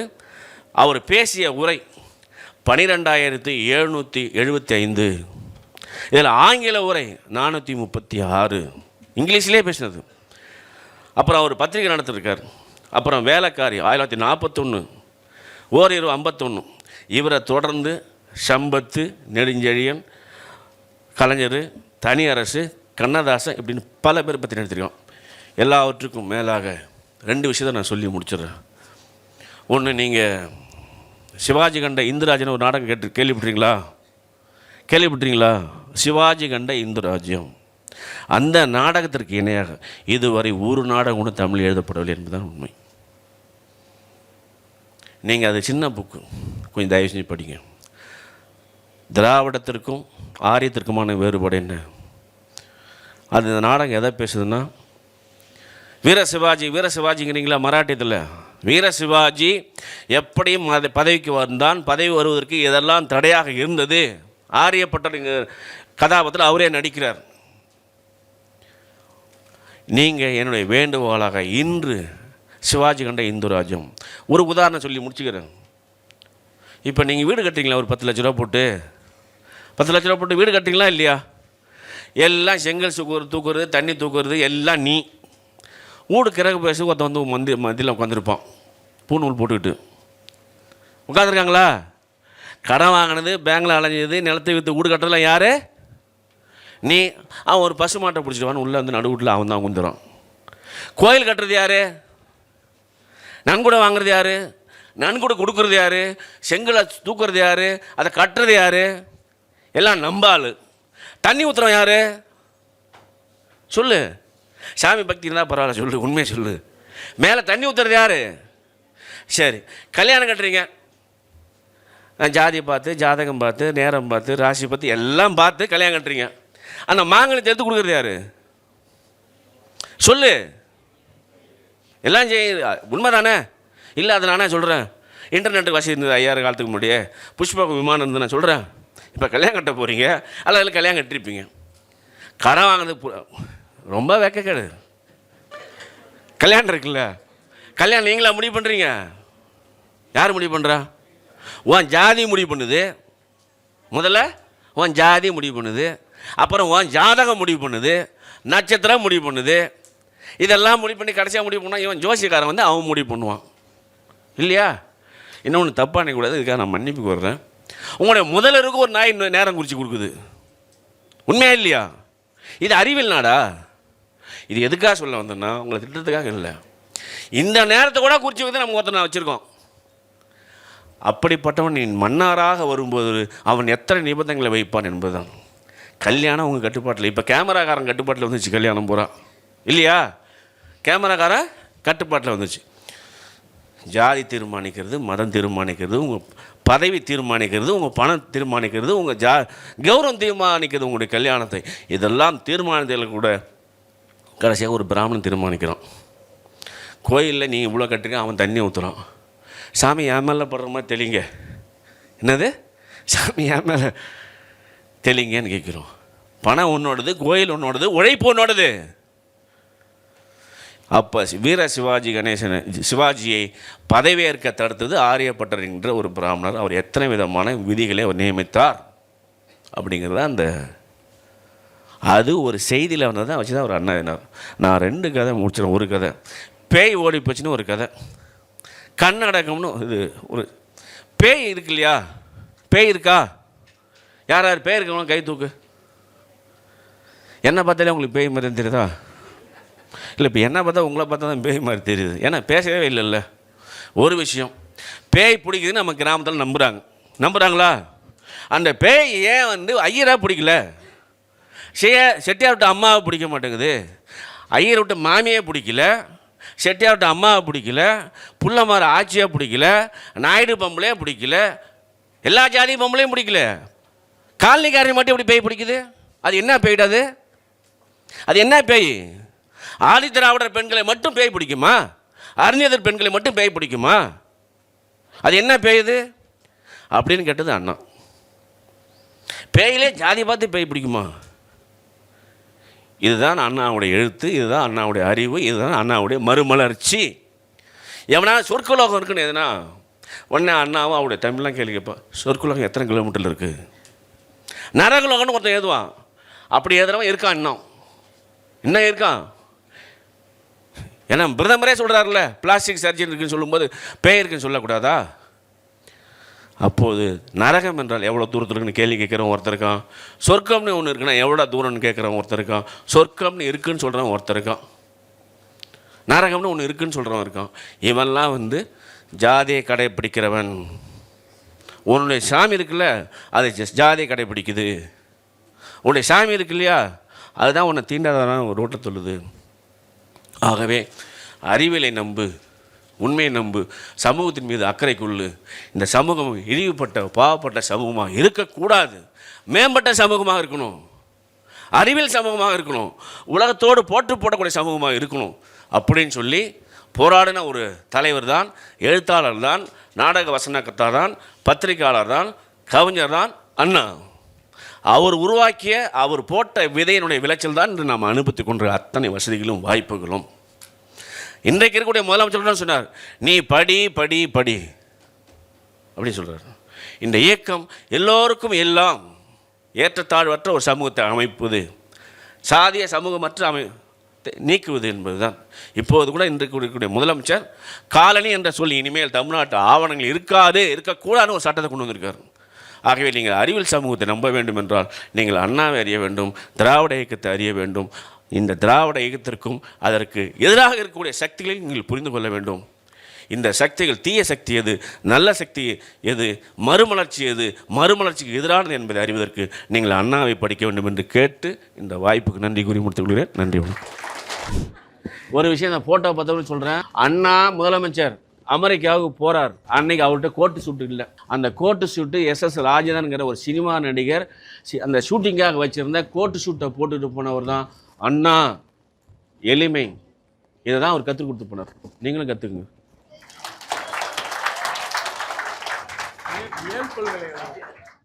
அவர் பேசிய உரை 12775. இதில் ஆங்கில உரை 436, இங்கிலீஷ்லேயே பேசினது. அப்புறம் அவர் பத்திரிகை நடத்திருக்கார். அப்புறம் வேலைக்காரி 1941, ஓரிரு 51. இவரை தொடர்ந்து சம்பத்து, நெடுஞ்செழியன், கலைஞர், தனியரசு, கண்ணதாசன் இப்படின்னு பல பேர் பற்றி நடத்திருக்கோம். எல்லாவற்றுக்கும் மேலாக 2 விஷயத்தை நான் சொல்லி முடிச்சிடுறேன். ஒன்று, நீங்கள் சிவாஜி கண்ட இந்துராஜ்யம் ஒரு நாடகம் கேள்விப்பட்டீங்களா? சிவாஜி கண்ட இந்துராஜ்யம். அந்த நாடகத்திற்கு இணையாக இதுவரை ஒரு நாடகம் கூட தமிழ் எழுதப்படவில்லை என்பதுதான் உண்மை. நீங்கள் அது சின்ன புக்கு, கொஞ்சம் தயவு செஞ்சு படிங்க. திராவிடத்திற்கும் ஆரியத்திற்குமான வேறுபாடு என்ன? அது இந்த நாடகம் எதை பேசுதுன்னா, வீர சிவாஜிங்கிறீங்களா மராட்டியத்தில், வீர சிவாஜி எப்படியும் பதவிக்கு வந்தான், பதவி வருவதற்கு இதெல்லாம் தடையாக இருந்தது. ஆரியப்பட்டர் கதாபாத்திரத்தில் அவரே நடிக்கிறார். நீங்கள் என்னுடைய வேண்டுகோளாக இன்று சிவாஜி கண்ட இந்துராஜ்யம் ஒரு உதாரணம் சொல்லி முடிச்சுக்கிறேன். இப்போ நீங்கள் வீடு கட்டுறீங்களா, ஒரு 10 லட்ச ரூபா போட்டு 10 லட்ச ரூபா போட்டு வீடு கட்டுறீங்களா இல்லையா? எல்லாம் செங்கல் தூக்குறது, தண்ணி தூக்குறது எல்லாம் நீ. வீடு கிறகு பேச ஒருத்த வந்து மத்தியில் உட்காந்துருப்பான், பூநூல் போட்டுக்கிட்டு உட்காந்துருக்காங்களா? கடன் வாங்கினது, பேங்கில் அலைஞ்சது, நிலத்தை விற்று வீடு கட்டுறதுலாம் யார்? நீ. அவன் ஒரு பசு மாட்டை பிடிச்சிடுவான்னு உள்ளே வந்து நடுவீட்டில் அவன் தான் குந்துறான். கோயில் கட்டுறது யார்? நன்கொடை வாங்குறது யார்? நன்கொடை கொடுக்குறது யார்? செங்கலை தூக்குறது யார்? அதை கட்டுறது யார்? எல்லாம் நம்பாள். தண்ணி ஊற்றுறோம் யார்? சொல்லு. சாமி பக்தி இருந்தால் பரவாயில்ல, சொல்லு, உண்மையை சொல்லு. மேலே தண்ணி ஊற்றுறது யார்? சரி, கல்யாணம் கட்டுறீங்க, ஜாதி பார்த்து, ஜாதகம் பார்த்து, நேரம் பார்த்து, ராசி பார்த்து எல்லாம் பார்த்து கல்யாணம் கட்டுறீங்க. அந்த மாங்கல்யத்தை எடுத்து கொடுக்குறது யார்? சொல்லு. எல்லாம் உண்மை தானே? இல்லை, அதை நானே சொல்கிறேன். இன்டர்நெட்டு வசதி இருந்தது 5000 காலத்துக்கு முன்னாடியே, புஷ்பக விமானம் இருந்து நான் சொல்கிறேன். இப்போ கல்யாணம் கட்ட போகிறீங்க, அதில் கல்யாணம் கட்டிருப்பீங்க. கடன் வாங்கினது ரொம்ப வெக்கக்கேடு. கல்யாணம் இருக்குல்ல, கல்யாணம் நீங்களா முடிவு பண்ணுறீங்க? யார் முடிவு பண்ணுறா? உன் ஜாதி முடிவு பண்ணுது. முதல்ல உன் ஜாதி முடிவு பண்ணுது, அப்புறம் உன் ஜாதகம் முடிவு பண்ணுது, நட்சத்திரம் முடிவு பண்ணுது. இதெல்லாம் முடிவு பண்ணி கடைசியாக முடிவு பண்ணால் இவன் ஜோசியக்காரன் வந்து அவன் முடிவு பண்ணுவான் இல்லையா? இன்னொன்று தப்பாக நினைக்கக்கூடாது, இதுக்காக நான் மன்னிப்பு வர்றேன். உங்களுடைய முதலருக்கு ஒரு நாய் நேரம் குறித்து கொடுக்குது, உண்மையா இல்லையா? இது அறிவியல் நாடா? இது எதுக்காக சொல்ல வந்தேன்னா, உங்களை திட்டத்துக்காக இல்லை. இந்த நேரத்தை கூட குறித்து வைத்து நம்ம ஒருத்தனை வச்சுருக்கோம். அப்படிப்பட்டவன் நீ மன்னாராக வரும்போது அவன் எத்தனை நிபந்தனைகளை வைப்பான் என்பதுதான். கல்யாணம் உங்கள் கட்டுப்பாட்டில். இப்போ கேமராக்காரன் கட்டுப்பாட்டில் வந்துச்சு கல்யாணம் பூரா இல்லையா? கேமராக்காரன் கட்டுப்பாட்டில் வந்துச்சு. ஜாதி தீர்மானிக்கிறது, மதம் தீர்மானிக்கிறது, உங்கள் பதவி தீர்மானிக்கிறது, உங்கள் பணம் தீர்மானிக்கிறது, உங்கள் கௌரவம் தீர்மானிக்கிறது, உங்களுடைய கல்யாணத்தை. இதெல்லாம் தீர்மானத்தில் கூட கடைசியாக ஒரு பிராமணன் தீர்மானிக்கிறான். கோயிலில் நீங்கள் இவ்வளோ கட்டுறீங்க, அவன் தண்ணி ஊற்றுறான். சாமி என் மேலே படுற மாதிரி தெளிங்க. என்னது? சாமி என் மேலே தெளிங்கன்னு கேட்குறோம். பணம் உன்னோடது, கோயில் உன்னோடது, உழைப்பு உன்னோடது. அப்போ வீர சிவாஜியை பதவியேற்க தடுத்தது ஆரியப்பட்டர் என்ற ஒரு பிராமணர். அவர் எத்தனை விதமான விதிகளை அவர் நியமித்தார் அப்படிங்கிறத அந்த அது ஒரு செய்தியில் வந்ததை வச்சு தான் அவர் அண்ணன். நான் 2 கதை முடிச்சிடறேன். ஒரு கதை பேய் ஓடி போச்சுன்னு ஒரு கதை. கண்ணடக்கம்னு இது ஒரு பேய் இருக்கு இல்லையா? பேய் இருக்கா? யார் யார் பேய் இருக்கவங்களும் கை தூக்கு. என்ன பார்த்தாலே உங்களுக்கு பேய் மாதிரி தெரியுதா? இல்லை, இப்போ என்ன பார்த்தா உங்களை பார்த்தா தான் பேய் மாதிரி தெரியுது. ஏன்னா பேசவே இல்லைல்ல. ஒரு விஷயம், பேய் பிடிக்குதுன்னு நம்ம கிராமத்தில் நம்புகிறாங்களா? அந்த பேய் ஏன் வந்து ஐயராக பிடிக்கல? செட்டியார் விட்டு அம்மாவை பிடிக்க மாட்டேங்குது, ஐயரை விட்டு மாமியே பிடிக்கல, செட்டியார்ட்ட அம்மாவை பிடிக்கல, புள்ளமார ஆட்சியாக பிடிக்கல, நாயுடு பொம்பளையே பிடிக்கல, எல்லா ஜாதி பொம்பளையும் பிடிக்கல, காலனிக்காரன் மட்டும் எப்படி பேய் பிடிக்குது? அது என்ன பேய்டாது? அது என்ன பேய்? ஆதி திராவிடர் பெண்களை மட்டும் பேய் பிடிக்குமா? அறிஞர் பெண்களை மட்டும் பேய் பிடிக்குமா? அது என்ன பேயுது அப்படின்னு கேட்டது அண்ணா. பேயிலே ஜாதி பார்த்து பேய் பிடிக்குமா? இதுதான் அண்ணாவுடைய எழுத்து, இதுதான் அண்ணாவுடைய அறிவு, இதுதான் அண்ணாவுடைய மறுமலர்ச்சி. எவனா சொர்க்கலோகம் இருக்குன்னு எதுனா உடனே அண்ணாவும் அவருடைய தமிழ்லாம் கேள்வி கேட்பான். சொர்க்கலோகம் எத்தனை கிலோமீட்டரில் இருக்குது? நரகலோகம்னு ஒருத்தன் எழுதுவான். அப்படி எழுதுறவன் இருக்கான். இன்னும் இருக்கான். ஏன்னா பிரதமரே சொல்கிறாருல்ல, பிளாஸ்டிக் சர்ஜரி இருக்குன்னு சொல்லும்போது பேய் இருக்குன்னு சொல்லக்கூடாதா? அப்போது நரகம் என்றால் எவ்வளோ தூரத்தில் இருக்குன்னு கேள்வி கேட்குறவன் ஒருத்தர் இருக்கான். சொர்க்கம்னு ஒன்று இருக்குன்னா எவ்வளோ தூரம்னு கேட்குறவன் ஒருத்தர் இருக்கான். சொர்க்கம்னு இருக்குன்னு சொல்கிறவன் ஒருத்தர் இருக்கான். நரகம்னு ஒன்று இருக்குன்னு சொல்கிறவன் இருக்கான். இவன்லாம் ஜாதியை கடைப்பிடிக்கிறவன். உன்னுடைய சாமி இருக்குல்ல, அது ஜாதியை கடைப்பிடிக்குது. உன்னுடைய சாமி இருக்கு இல்லையா, அதுதான் உன்னை தீண்டாதான் ஒரு ரோட்டை சொல்லுது. ஆகவே அறிவியலை நம்பு, உண்மையை நம்பு, சமூகத்தின் மீது அக்கறை கொள்ளு. இந்த சமூகம் இழிவுபட்ட பாவப்பட்ட சமூகமாக இருக்கக்கூடாது, மேம்பட்ட சமூகமாக இருக்கணும், அறிவியல் சமூகமாக இருக்கணும், உலகத்தோடு போட்டு போடக்கூடிய சமூகமாக இருக்கணும் அப்படின்னு சொல்லி போராடின ஒரு தலைவர் தான், எழுத்தாளர் தான், நாடக வசனகர்த்தா தான், பத்திரிகையாளர் தான், கவிஞர் தான் அண்ணா. அவர் உருவாக்கிய, அவர் போட்ட விதையினுடைய விளைச்சல் தான் இன்று நாம் அனுபவித்துக் கொண்ட அத்தனை வசதிகளும் வாய்ப்புகளும். இன்றைக்கு இருக்கக்கூடிய முதலமைச்சர் தான் சொன்னார், நீ படி படி படி அப்படின்னு சொல்கிறார். இந்த இயக்கம் எல்லோருக்கும் எல்லாம் ஏற்றத்தாழ்வற்ற ஒரு சமூகத்தை அமைப்பது, சாதிய சமூகமற்ற நீக்குவது என்பதுதான். இப்போது கூட இன்றைக்கு இருக்கக்கூடிய முதலமைச்சர் காலனி என்ற சொல்லி இனிமேல் தமிழ்நாட்டு ஆவணங்கள் இருக்கக்கூடாதுன்னு ஒரு சட்டத்தை கொண்டு வந்திருக்கார். ஆகவே நீங்கள் அறிவியல் சமூகத்தை நம்ப வேண்டும் என்றால் நீங்கள் அண்ணாவை அறிய வேண்டும், திராவிட இயக்கத்தை அறிய வேண்டும். இந்த திராவிட இயக்கத்திற்கும் அதற்கு எதிராக இருக்கக்கூடிய சக்திகளை நீங்கள் புரிந்து கொள்ள வேண்டும். இந்த சக்திகள் தீய சக்தி எது, நல்ல சக்தி எது, மறுமலர்ச்சி எது, மறுமலர்ச்சிக்கு எதிரானது என்பதை அறிவதற்கு நீங்கள் அண்ணாவை படிக்க வேண்டும் என்று கேட்டு இந்த வாய்ப்புக்கு நன்றி கூறி முடித்துக் கொள்கிறேன். நன்றி. ஒரு விஷயம் நான் ஃபோட்டோ பார்த்தவொன்னு சொல்கிறேன். அண்ணா முதலமைச்சர் அமெரிக்காவுக்கு போகிறார். அன்னைக்கு அவர்கிட்ட கோட்டு சூட்டு இல்லை. அந்த கோட்டு சூட்டு SS ராஜதான்ங்கிற ஒரு சினிமா நடிகர் அந்த ஷூட்டிங்காக வச்சுருந்த கோட்டு சூட்டை போட்டுட்டு போனவர் தான் அண்ணா. எளிமை, இதை தான் அவர் கற்றுக் கொடுத்து போனார். நீங்களும் கற்றுக்குங்க.